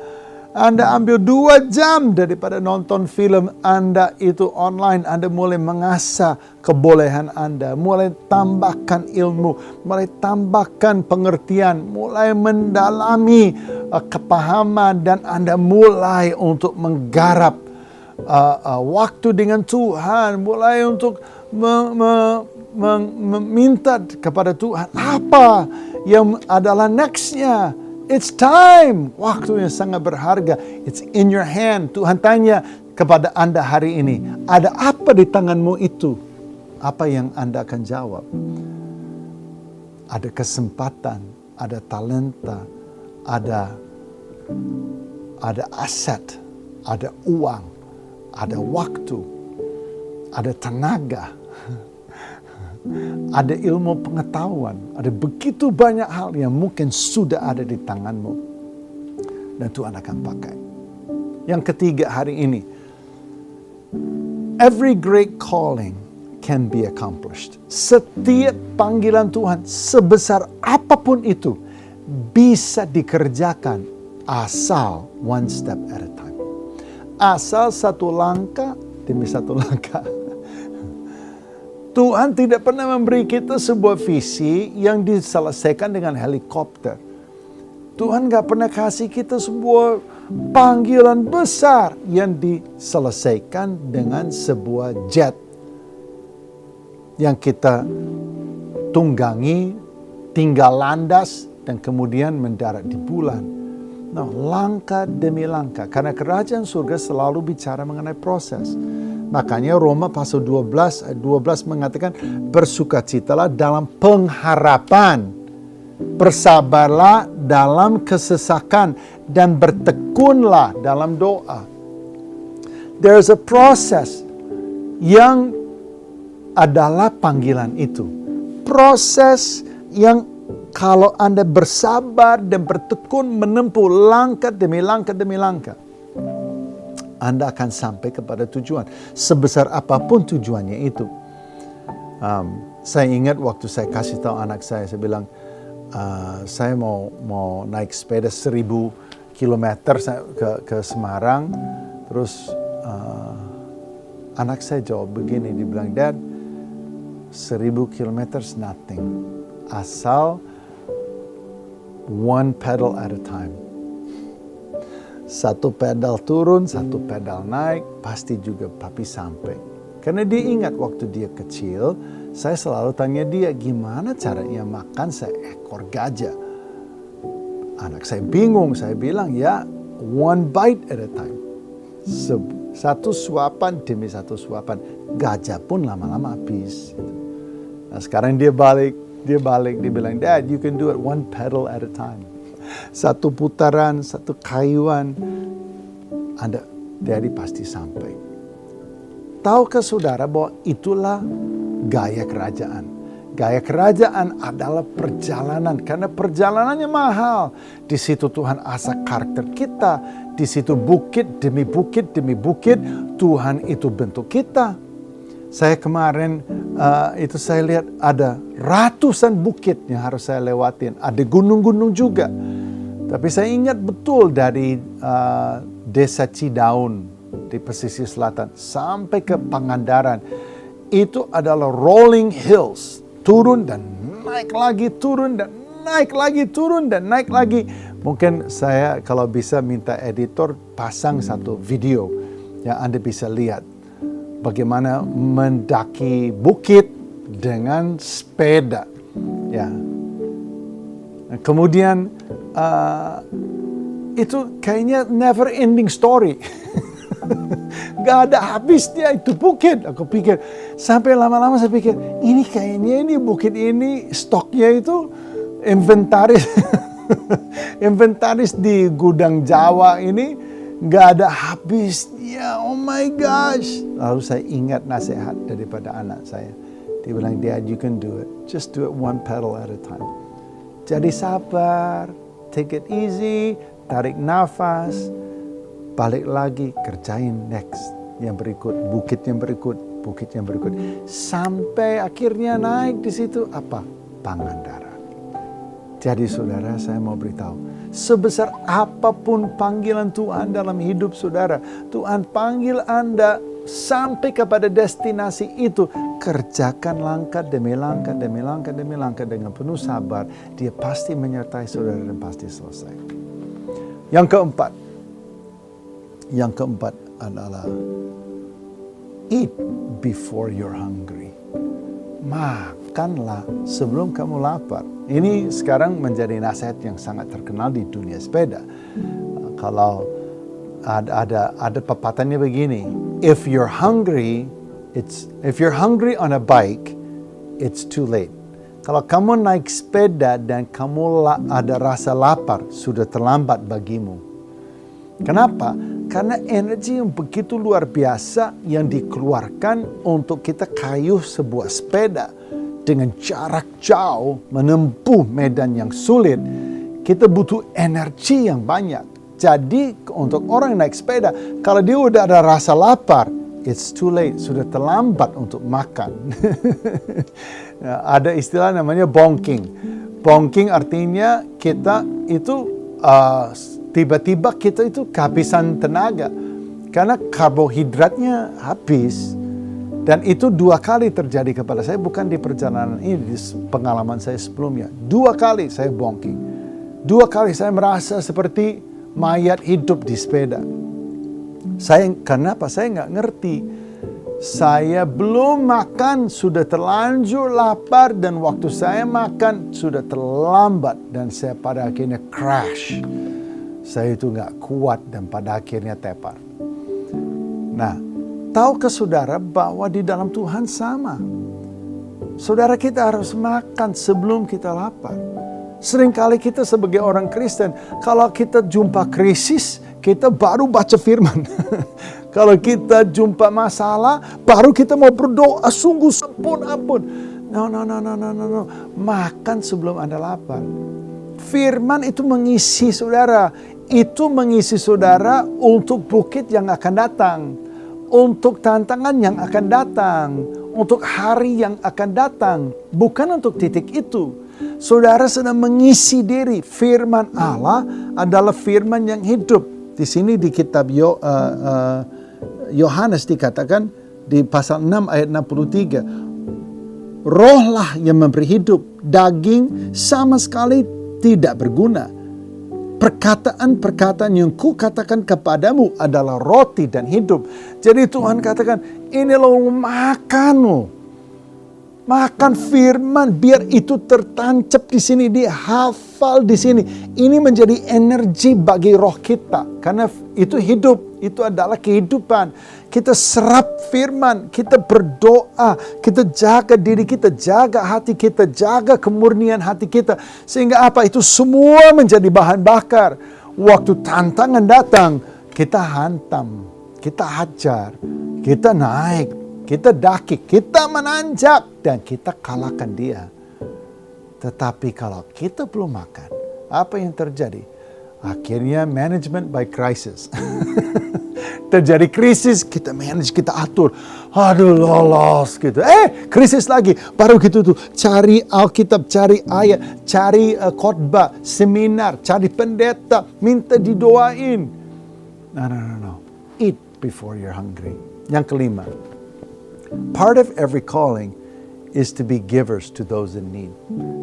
Anda ambil 2 jam daripada nonton film Anda itu online. Anda mulai mengasah kebolehan Anda. Mulai tambahkan ilmu. Mulai tambahkan pengertian. Mulai mendalami kepahaman. Dan Anda mulai untuk menggarap waktu dengan Tuhan. Mulai untuk meminta kepada Tuhan. Apa yang adalah nextnya? It's time. Waktu yang sangat berharga. It's in your hand. Tuhan tanya kepada Anda hari ini, ada apa di tanganmu itu? Apa yang Anda akan jawab? Ada kesempatan, ada talenta, ada aset, ada uang, ada waktu, ada tenaga. Ada ilmu pengetahuan, ada begitu banyak hal yang mungkin sudah ada di tanganmu. Dan Tuhan akan pakai. Yang ketiga hari ini, every great calling can be accomplished. Setiap panggilan Tuhan, sebesar apapun itu, bisa dikerjakan asal one step at a time. Asal satu langkah demi satu langkah. Tuhan tidak pernah memberi kita sebuah visi yang diselesaikan dengan helikopter. Tuhan gak pernah kasih kita sebuah panggilan besar yang diselesaikan dengan sebuah jet yang kita tunggangi, tinggal landas, dan kemudian mendarat di bulan. Nah, langkah demi langkah. Karena kerajaan surga selalu bicara mengenai proses. Makanya Roma pasal 12 ayat 12 mengatakan, bersukacitalah dalam pengharapan, bersabarlah dalam kesesakan, dan bertekunlah dalam doa. There's a process yang adalah panggilan itu. Proses yang kalau Anda bersabar dan bertekun menempuh langkah demi langkah demi langkah, Anda akan sampai kepada tujuan. Sebesar apapun tujuannya itu. Saya ingat waktu saya kasih tahu anak saya bilang, saya mau naik sepeda 1000 kilometer ke Semarang. Terus anak saya jawab begini, dia bilang, Dad, 1000 kilometer is nothing. Asal one pedal at a time. Satu pedal turun, satu pedal naik, pasti juga papi sampai. Karena dia ingat waktu dia kecil, saya selalu tanya dia, gimana caranya makan seekor gajah? Anak saya bingung, saya bilang, ya one bite at a time. Satu suapan demi satu suapan. Gajah pun lama-lama habis. Nah sekarang dia balik, dia bilang, Dad, you can do it one pedal at a time. Satu putaran, satu kayuan, Daddy pasti sampai. Tahukah saudara bahwa itulah gaya kerajaan. Gaya kerajaan adalah perjalanan, karena perjalanannya mahal. Di situ Tuhan asah karakter kita, di situ bukit demi bukit demi bukit Tuhan itu bentuk kita. Saya kemarin itu saya lihat ada ratusan bukit yang harus saya lewatin, ada gunung-gunung juga. Tapi saya ingat betul dari desa Cidaun di pesisir selatan sampai ke Pangandaran, itu adalah rolling hills. Turun dan naik lagi, turun dan naik lagi, turun dan naik lagi. Mungkin saya kalau bisa minta editor pasang satu video yang Anda bisa lihat bagaimana mendaki bukit dengan sepeda. Ya. Kemudian itu kayaknya never ending story. Gak ada habisnya itu bukit. Aku pikir, sampai lama-lama saya pikir, ini kayaknya ini bukit ini stoknya itu inventaris. Inventaris di gudang Jawa ini gak ada habisnya. Oh my gosh. Lalu saya ingat nasihat daripada anak saya. Dia bilang, Dad, you can do it. Just do it one pedal at a time. Jadi sabar, take it easy, tarik nafas. Balik lagi, kerjain next. Yang berikut, bukit yang berikut, bukit yang berikut. Sampai akhirnya naik di situ apa? Pangandaran. Jadi saudara, saya mau beritahu. Sebesar apapun panggilan Tuhan dalam hidup saudara, Tuhan panggil Anda sampai kepada destinasi itu. Kerjakan langkah demi langkah, demi langkah, demi langkah dengan penuh sabar. Dia pasti menyertai saudara dan pasti selesai. Yang keempat adalah eat before you're hungry. Makanlah sebelum kamu lapar. Ini sekarang menjadi nasihat yang sangat terkenal di dunia sepeda. Kalau ada pepatahnya begini, if you're hungry on a bike, it's too late. Kalau kamu naik sepeda dan kamu ada rasa lapar, sudah terlambat bagimu. Kenapa? Karena energi yang begitu luar biasa yang dikeluarkan untuk kita kayuh sebuah sepeda dengan jarak jauh menempuh medan yang sulit, kita butuh energi yang banyak. Jadi untuk orang yang naik sepeda, kalau dia udah ada rasa lapar, it's too late, sudah terlambat untuk makan. Ada istilah namanya bonking. Bonking artinya kita itu tiba-tiba kita itu kehabisan tenaga karena karbohidratnya habis. Dan itu 2 kali terjadi kepada saya, bukan di perjalanan ini, di pengalaman saya sebelumnya. 2 kali saya bonking. 2 kali saya merasa seperti mayat hidup di sepeda. Kenapa? Saya nggak ngerti. Saya belum makan, sudah terlanjur lapar, dan waktu saya makan sudah terlambat, dan saya pada akhirnya crash. Saya itu nggak kuat dan pada akhirnya tepar. Nah, tahukah saudara bahwa di dalam Tuhan sama? Saudara, kita harus makan sebelum kita lapar. Seringkali kita sebagai orang Kristen, kalau kita jumpa krisis, kita baru baca firman. Kalau kita jumpa masalah, baru kita mau berdoa sungguh ampun. No. Makan sebelum Anda lapar. Firman itu mengisi saudara. Itu mengisi saudara untuk bukit yang akan datang. Untuk tantangan yang akan datang. Untuk hari yang akan datang. Bukan untuk titik itu. Saudara sedang mengisi diri. Firman Allah adalah firman yang hidup. Di sini di kitab Yohanes dikatakan di pasal 6 ayat 63. Rohlah yang memberi hidup. Daging sama sekali tidak berguna. Perkataan-perkataan yang kukatakan kepadamu adalah roti dan hidup. Jadi Tuhan katakan, ini lo makanmu. Makan firman biar itu tertancap di sini, dihafal di sini. Ini menjadi energi bagi roh kita. Karena itu hidup, itu adalah kehidupan. Kita serap firman, kita berdoa, kita jaga diri kita, jaga hati kita, jaga kemurnian hati kita. Sehingga apa? Itu semua menjadi bahan bakar. Waktu tantangan datang, kita hantam, kita hajar, kita naik. kita daki, kita menanjak, dan kita kalahkan dia. Tetapi kalau kita belum makan, apa yang terjadi? Akhirnya management by crisis. Terjadi krisis, kita manage, kita atur. Aduh, lolos gitu. Krisis lagi. Baru gitu tuh, cari Alkitab, cari ayat, cari khotbah, seminar, cari pendeta, minta didoain. No. Eat before you're hungry. Yang kelima, part of every calling is to be givers to those in need.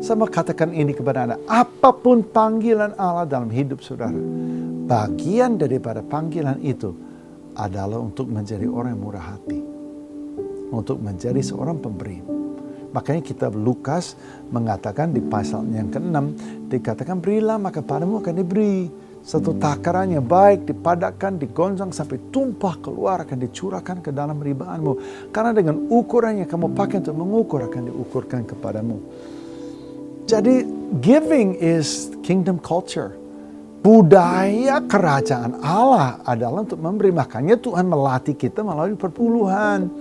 Sama katakan ini kepada Anda, apapun panggilan Allah dalam hidup saudara, bagian daripada panggilan itu adalah untuk menjadi orang yang murah hati, untuk menjadi seorang pemberi. Makanya kitab Lukas mengatakan di pasal yang ke-6, dikatakan berilah maka padamu akan diberi. Satu takaran yang baik dipadatkan, digonjang sampai tumpah keluar, akan dicurahkan ke dalam ribaanmu. Karena dengan ukuran yang kamu pakai untuk mengukur akan diukurkan kepadamu. Jadi giving is kingdom culture. Budaya kerajaan Allah adalah untuk memberi. Makanya Tuhan melatih kita melalui perpuluhan.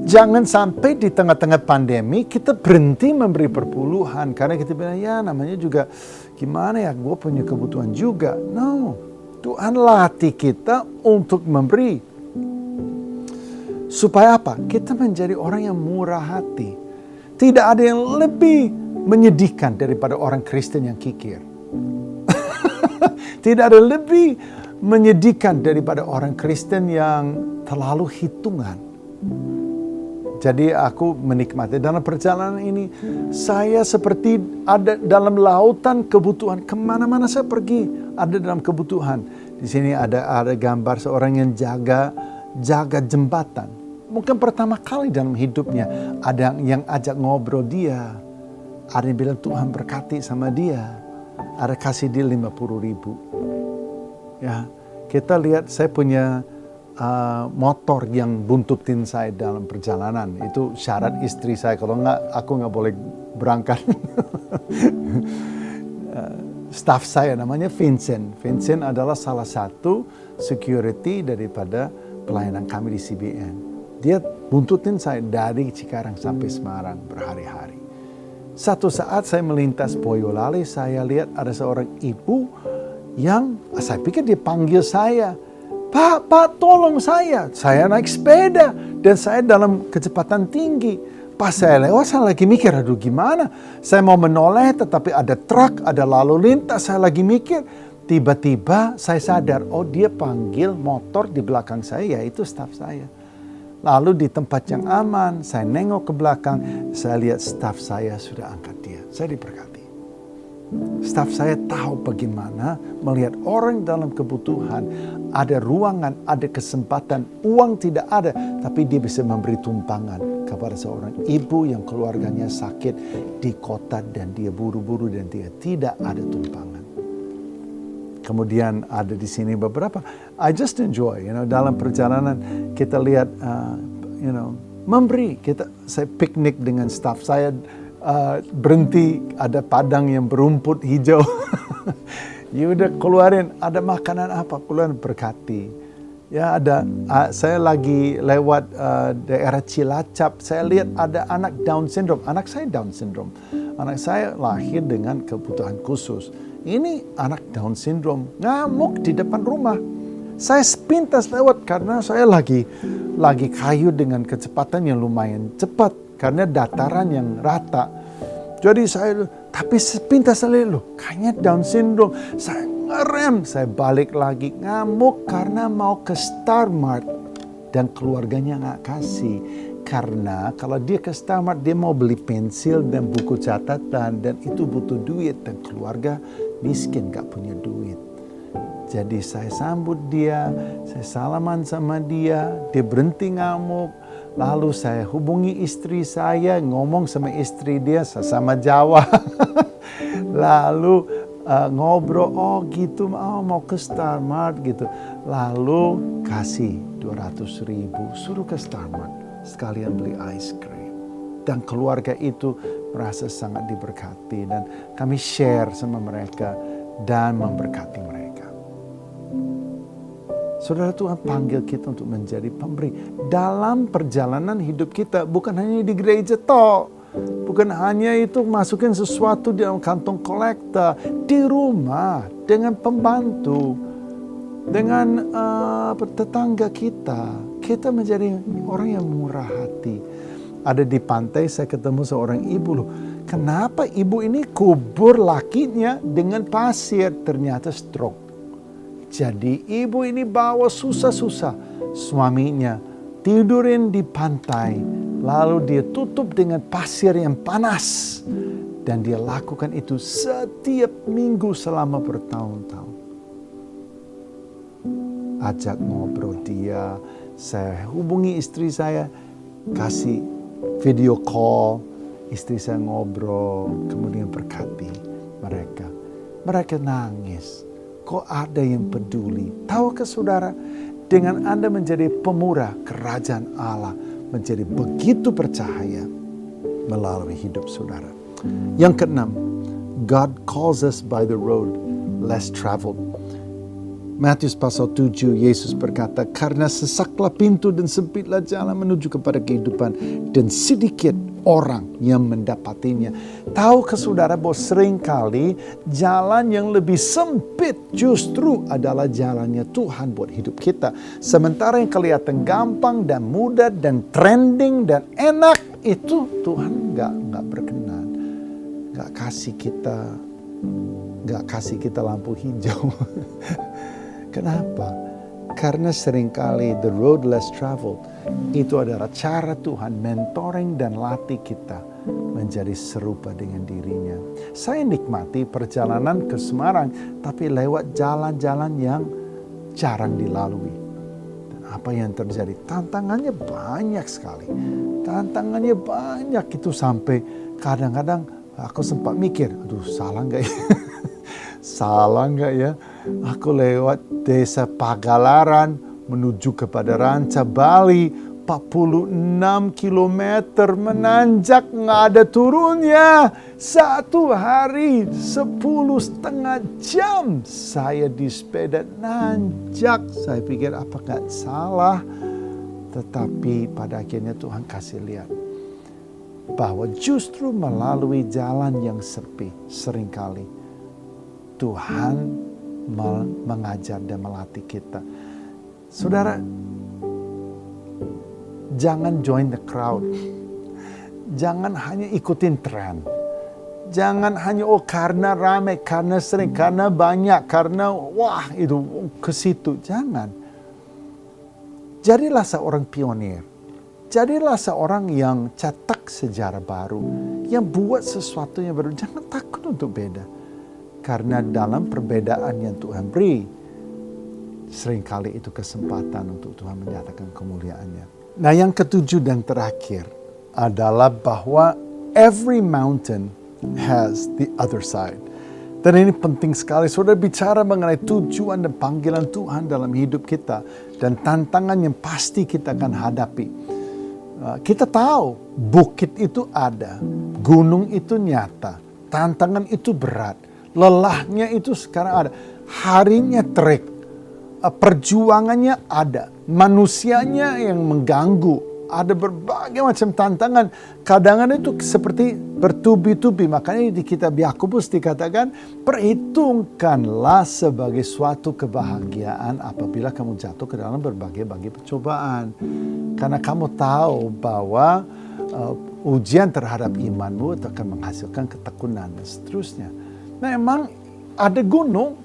Jangan sampai di tengah-tengah pandemi kita berhenti memberi perpuluhan. Karena kita bilang ya namanya juga gimana ya, gue punya kebutuhan juga. No, Tuhan latih kita untuk memberi. Supaya apa? Kita menjadi orang yang murah hati. Tidak ada yang lebih menyedihkan daripada orang Kristen yang kikir. Tidak ada lebih menyedihkan daripada orang Kristen yang terlalu hitungan. Jadi aku menikmati dalam perjalanan ini, saya seperti ada dalam lautan kebutuhan. Kemana-mana saya pergi, ada dalam kebutuhan. Di sini ada gambar seorang yang jaga jembatan. Mungkin pertama kali dalam hidupnya ada yang ajak ngobrol dia. Ada yang bilang Tuhan berkati sama dia. Ada kasih dia 50.000. Ya, kita lihat saya punya motor yang buntutin saya dalam perjalanan. Itu syarat istri saya. Kalau enggak, aku nggak boleh berangkat. Staff saya namanya Vincent. Vincent adalah salah satu security daripada pelayanan kami di CBN. Dia buntutin saya dari Cikarang sampai Semarang berhari-hari. Satu saat saya melintas Boyolali, saya lihat ada seorang ibu yang saya pikir dia panggil saya. Pak, tolong saya. Saya naik sepeda dan saya dalam kecepatan tinggi. Pas saya lewat, saya lagi mikir, aduh gimana? Saya mau menoleh tetapi ada truk, ada lalu lintas, saya lagi mikir. Tiba-tiba saya sadar, oh dia panggil motor di belakang saya, yaitu staf saya. Lalu di tempat yang aman, saya nengok ke belakang, saya lihat staf saya sudah angkat dia. Saya diberkati. Staf saya tahu bagaimana melihat orang dalam kebutuhan, ada ruangan, ada kesempatan, uang tidak ada, tapi dia bisa memberi tumpangan kepada seorang ibu yang keluarganya sakit di kota dan dia buru-buru dan dia tidak ada tumpangan. Kemudian ada di sini beberapa, I just enjoy, dalam perjalanan kita lihat, memberi. Saya piknik dengan staf saya. Berhenti, ada padang yang berumput hijau. Ya udah keluarin, ada makanan apa, keluarin berkati. Ya ada, saya lagi lewat daerah Cilacap, saya lihat ada anak Down syndrome. Anak saya Down syndrome. Anak saya lahir dengan kebutuhan khusus. Ini anak Down syndrome, ngamuk di depan rumah. Saya sepintas lewat karena saya lagi kayu dengan kecepatan yang lumayan cepat. Karena dataran yang rata. Jadi tapi sepintas saya lihat, kayaknya Down syndrome. Saya ngerem, saya balik lagi ngamuk karena mau ke Star Mart. Dan keluarganya nggak kasih. Karena kalau dia ke Star Mart, dia mau beli pensil dan buku catatan. Dan itu butuh duit. Dan keluarga miskin nggak punya duit. Jadi saya sambut dia, saya salaman sama dia berhenti ngamuk. Lalu saya hubungi istri saya, ngomong sama istri dia, sama Jawa. Lalu ngobrol, oh gitu, mau ke Star Mart gitu. Lalu kasih 200.000, suruh ke Star Mart, sekalian beli ice cream. Dan keluarga itu merasa sangat diberkati. Dan kami share sama mereka dan memberkati mereka. Saudara, Tuhan panggil kita untuk menjadi pemberi. Dalam perjalanan hidup kita, bukan hanya di gereja toh. Bukan hanya itu masukin sesuatu di dalam kantong kolektor. Di rumah, dengan pembantu, dengan tetangga kita. Kita menjadi orang yang murah hati. Ada di pantai saya ketemu seorang ibu loh. Kenapa ibu ini kubur lakinya dengan pasir? Ternyata stroke. Jadi ibu ini bawa susah-susah suaminya tidurin di pantai. Lalu dia tutup dengan pasir yang panas. Dan dia lakukan itu setiap minggu selama bertahun-tahun. Ajak ngobrol dia. Saya hubungi istri saya. Kasih video call. Istri saya ngobrol. Kemudian berkati mereka. Mereka nangis. Kok ada yang peduli? Tahukah saudara, dengan Anda menjadi pemurah, kerajaan Allah menjadi begitu bercahaya melalui hidup saudara. Yang keenam, God calls us by the road less traveled. Matius pasal 7, Yesus berkata, karena sesaklah pintu dan sempitlah jalan menuju kepada kehidupan, dan sedikit orang yang mendapatinya. Tahukah saudara bahwa seringkali jalan yang lebih sempit justru adalah jalannya Tuhan buat hidup kita. Sementara yang kelihatan gampang dan mudah dan trending dan enak, itu Tuhan nggak berkenan. Nggak kasih kita lampu hijau. Kenapa? Karena seringkali the road less traveled itu adalah cara Tuhan mentoring dan latih kita menjadi serupa dengan dirinya. Saya nikmati perjalanan ke Semarang, tapi lewat jalan-jalan yang jarang dilalui. Dan apa yang terjadi? Tantangannya banyak sekali. Tantangannya banyak itu sampai kadang-kadang aku sempat mikir, aduh salah nggak ya? Salah nggak ya? Aku lewat desa Pagalaran menuju kepada Ranca Bali, 46 kilometer menanjak, nggak ada turunnya. 1 hari 10,5 jam saya di sepeda nanjak. Saya pikir apa nggak salah? Tetapi pada akhirnya Tuhan kasih lihat bahwa justru melalui jalan yang sepi seringkali Tuhan mengajar dan melatih kita. Saudara, jangan join the crowd. Jangan hanya ikutin tren. Jangan hanya karena ramai, karena sering, karena banyak, karena wah itu ke situ. Jangan. Jadilah seorang pionir. Jadilah seorang yang cetak sejarah baru. Yang buat sesuatu yang baru. Jangan takut untuk beda. Karena dalam perbedaan yang Tuhan beri, seringkali itu kesempatan untuk Tuhan menyatakan kemuliaannya. Nah, yang ketujuh dan terakhir adalah bahwa every mountain has the other side. Dan ini penting sekali. Saudara bicara mengenai tujuan dan panggilan Tuhan dalam hidup kita. Dan tantangan yang pasti kita akan hadapi. Kita tahu bukit itu ada. Gunung itu nyata. Tantangan itu berat. Lelahnya itu sekarang ada. Harinya terik. Perjuangannya ada. Manusianya yang mengganggu. Ada berbagai macam tantangan. Kadang-kadang itu seperti bertubi-tubi. Makanya di kitab Yakobus dikatakan, perhitungkanlah sebagai suatu kebahagiaan apabila kamu jatuh ke dalam berbagai-bagai percobaan. Karena kamu tahu bahwa ujian terhadap imanmu itu akan menghasilkan ketekunan dan seterusnya. Memang ada gunung,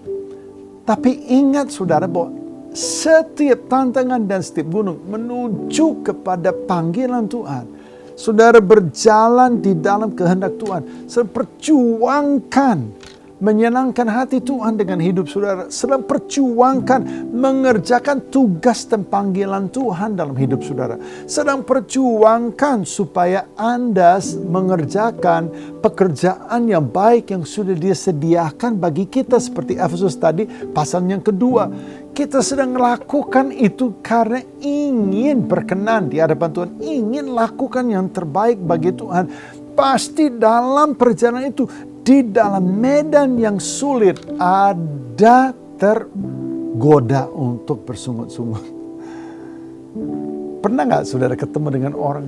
tapi ingat saudara bahwa setiap tantangan dan setiap gunung menuju kepada panggilan Tuhan. Saudara berjalan di dalam kehendak Tuhan. Saudara perjuangkan menyenangkan hati Tuhan dengan hidup saudara. Sedang perjuangkan mengerjakan tugas dan panggilan Tuhan dalam hidup saudara. Sedang perjuangkan supaya Anda mengerjakan pekerjaan yang baik yang sudah Dia sediakan bagi kita. Seperti Efesus tadi pasal yang kedua. Kita sedang melakukan itu karena ingin berkenan di hadapan Tuhan. Ingin lakukan yang terbaik bagi Tuhan. Pasti dalam perjalanan itu, di dalam medan yang sulit ada goda untuk bersungut-sungut. Pernah nggak saudara ketemu dengan orang,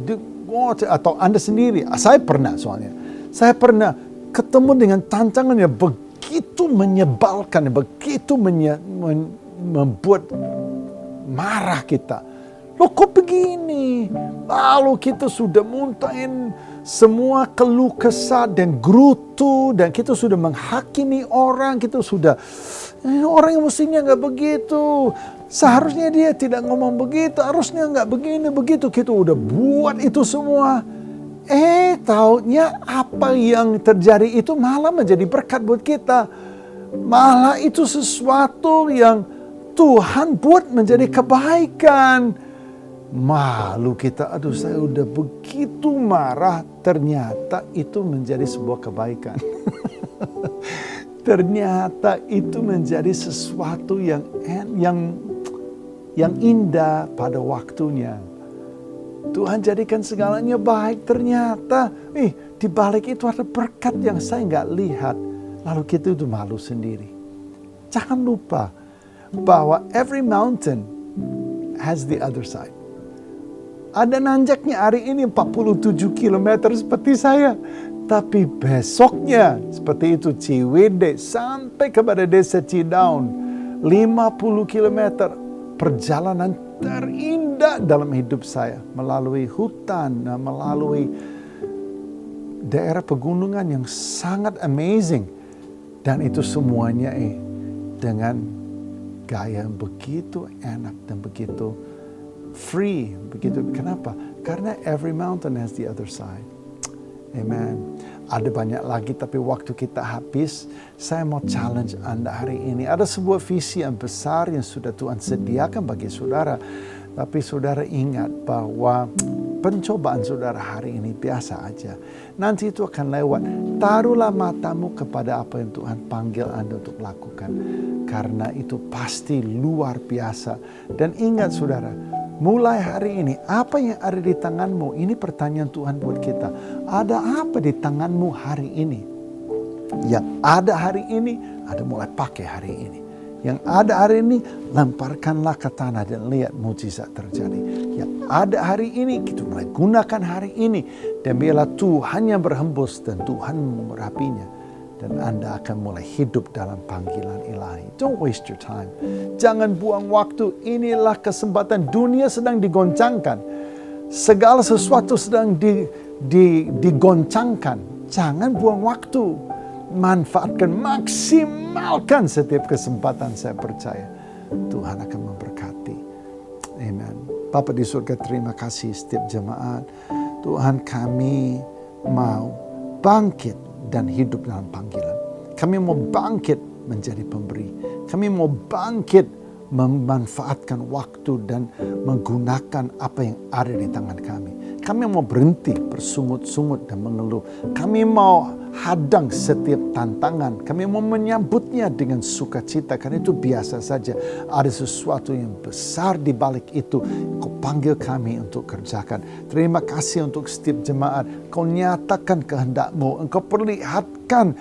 atau Anda sendiri? Saya pernah soalnya. Saya pernah ketemu dengan tantangan yang begitu menyebalkan, begitu membuat marah kita. Loh kok begini? Lalu kita sudah muntahin semua keluh kesah dan gerutu, dan kita sudah menghakimi orang, kita sudah, orang yang mestinya nggak begitu. Seharusnya dia tidak ngomong begitu, harusnya nggak begini, begitu. Kita udah buat itu semua. Taunya apa yang terjadi itu malah menjadi berkat buat kita. Malah itu sesuatu yang Tuhan buat menjadi kebaikan. Malu kita, aduh saya udah begitu marah. Ternyata itu menjadi sebuah kebaikan. Ternyata itu menjadi sesuatu yang indah pada waktunya. Tuhan jadikan segalanya baik. Ternyata di balik itu ada berkat yang saya nggak lihat. Lalu kita itu malu sendiri. Jangan lupa bahwa every mountain has the other side. Ada nanjaknya hari ini 47 km seperti saya. Tapi besoknya seperti itu Ciwidey sampai kepada desa Cidaun. 50 km perjalanan terindah dalam hidup saya. Melalui hutan, melalui daerah pegunungan yang sangat amazing. Dan itu semuanya dengan gaya yang begitu enak dan begitu free, begitu. Kenapa? Karena every mountain has the other side. Amen. Ada banyak lagi tapi waktu kita habis. Saya mau challenge Anda hari ini. Ada sebuah visi yang besar yang sudah Tuhan sediakan bagi saudara. Tapi saudara ingat bahwa pencobaan saudara hari ini biasa aja. Nanti itu akan lewat. Taruhlah matamu kepada apa yang Tuhan panggil Anda untuk lakukan. Karena itu pasti luar biasa. Dan ingat saudara, mulai hari ini, apa yang ada di tanganmu? Ini pertanyaan Tuhan buat kita. Ada apa di tanganmu hari ini? Yang ada hari ini, ada mulai pakai hari ini. Yang ada hari ini, lemparkanlah ke tanah dan lihat mujizat terjadi. Yang ada hari ini, kita mulai gunakan hari ini. Dan biarlah Tuhan yang berhembus dan Tuhan mengurapinya. Dan Anda akan mulai hidup dalam panggilan ilahi. Don't waste your time. Jangan buang waktu. Inilah kesempatan. Dunia sedang digoncangkan. Segala sesuatu sedang digoncangkan. Jangan buang waktu. Manfaatkan, maksimalkan setiap kesempatan, saya percaya. Tuhan akan memberkati. Amen. Bapa di surga, terima kasih setiap jemaat. Tuhan, kami mau bangkit dan hidup dalam panggilan. Kami mau bangkit menjadi pemberi. Kami mau bangkit memanfaatkan waktu dan menggunakan apa yang ada di tangan kami. Kami mau berhenti bersungut-sungut dan mengeluh. Kami mau hadang setiap tantangan. Kami mau menyambutnya dengan sukacita. Karena itu biasa saja. Ada sesuatu yang besar di balik itu. Kau panggil kami untuk kerjakan. Terima kasih untuk setiap jemaat. Kau nyatakan kehendak-Mu. Engkau perlihatkan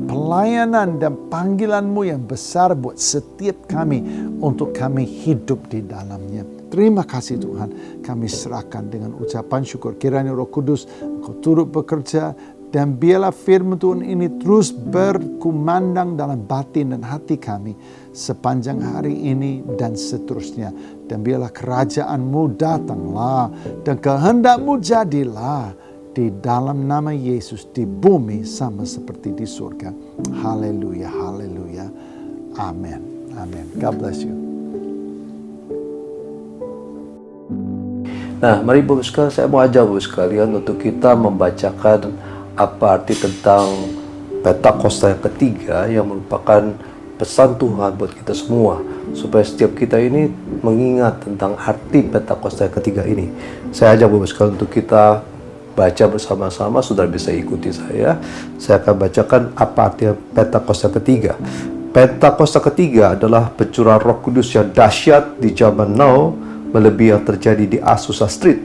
pelayanan dan panggilan-Mu yang besar buat setiap kami. Untuk kami hidup di dalamnya. Terima kasih Tuhan. Kami serahkan dengan ucapan syukur. Kiranya Roh Kudus Engkau turut bekerja. Dan biarlah firman Tuhan ini terus berkumandang dalam batin dan hati kami. Sepanjang hari ini dan seterusnya. Dan biarlah kerajaan-Mu datanglah. Dan kehendak-Mu jadilah. Di dalam nama Yesus di bumi sama seperti di surga. Haleluya, haleluya. Amin, amin. God bless you. Nah, mari Bapak sekalian, saya mau ajak Bapak sekalian untuk kita membacakan apa arti tentang Pentakosta yang ketiga yang merupakan pesan Tuhan buat kita semua. Supaya setiap kita ini mengingat tentang arti Pentakosta yang ketiga ini. Saya ajak Bapak sekalian untuk kita baca bersama-sama, saudara bisa ikuti saya. Saya akan bacakan apa arti Pentakosta ketiga. Pentakosta ketiga adalah pencurahan Roh Kudus yang dahsyat di zaman now, melebihi yang terjadi di Azusa Street.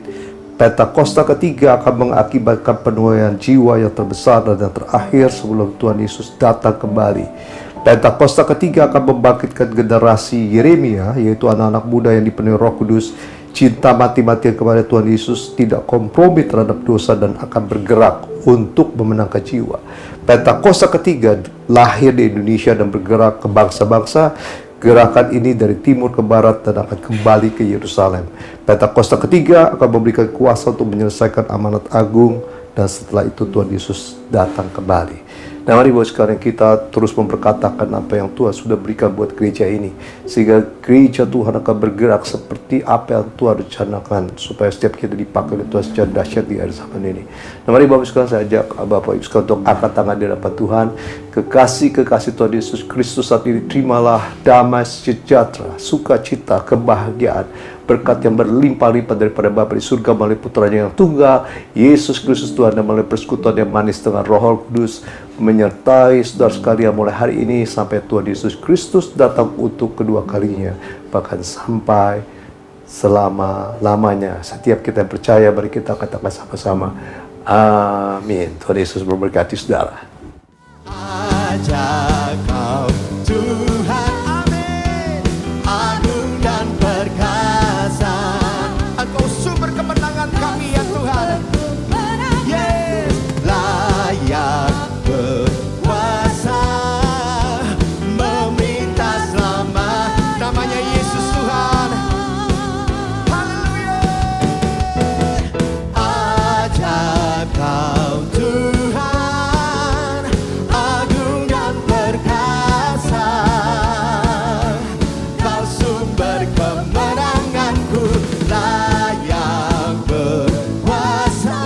Pentakosta ketiga akan mengakibatkan penuaian jiwa yang terbesar dan yang terakhir sebelum Tuhan Yesus datang kembali. Pentakosta ketiga akan membangkitkan generasi Yeremia, yaitu anak-anak muda yang dipenuhi Roh Kudus, cinta mati-matian kepada Tuhan Yesus, tidak kompromi terhadap dosa, dan akan bergerak untuk memenangkan jiwa. Pentakosta ketiga lahir di Indonesia dan bergerak ke bangsa-bangsa. Gerakan ini dari timur ke barat dan akan kembali ke Yerusalem. Pentakosta ketiga akan memberikan kuasa untuk menyelesaikan amanat agung, dan setelah itu Tuhan Yesus datang kembali. Nah, mari buat sekarang kita terus memperkatakan apa yang Tuhan sudah berikan buat gereja ini, sehingga gereja Tuhan akan bergerak seperti apa yang Tuhan rencanakan, supaya setiap kita dipakai oleh Tuhan secara dahsyat di akhir zaman ini. Nah, mari Bapak sekarang saya ajak Bapak Ibu sekalian untuk angkat tangan di hadapan Tuhan. Kekasih Tuhan Yesus Kristus saat ini, terimalah damai sejahtera, sukacita, kebahagiaan, berkat yang berlimpah-limpah daripada Bapa di surga melalui putranya yang tunggal, Yesus Kristus Tuhan, dan melalui persekutuan yang manis dengan Roh Kudus, menyertai saudara sekalian mulai hari ini sampai Tuhan Yesus Kristus datang untuk kedua kalinya, bahkan sampai selama-lamanya. Setiap kita yang percaya, mari kita katakan sama-sama, amin. Tuhan Yesus memberkati saudara. Aja kau Tuhan, amin. Agung dan perkasa, Engkau sumber kemenangan kami ya Tuhan. Yes, layak berkuasa, meminta selamat, namanya Yesus Tuhan. Haleluya. Aja kau Tuhan, agung dan perkasa, kau sumber kemenanganku, layak berkuasa,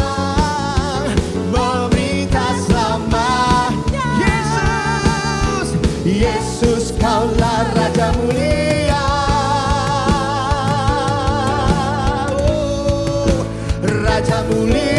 meminta selamat. Yesus, Yesus, kaulah Raja mulia. Oh, Raja mulia.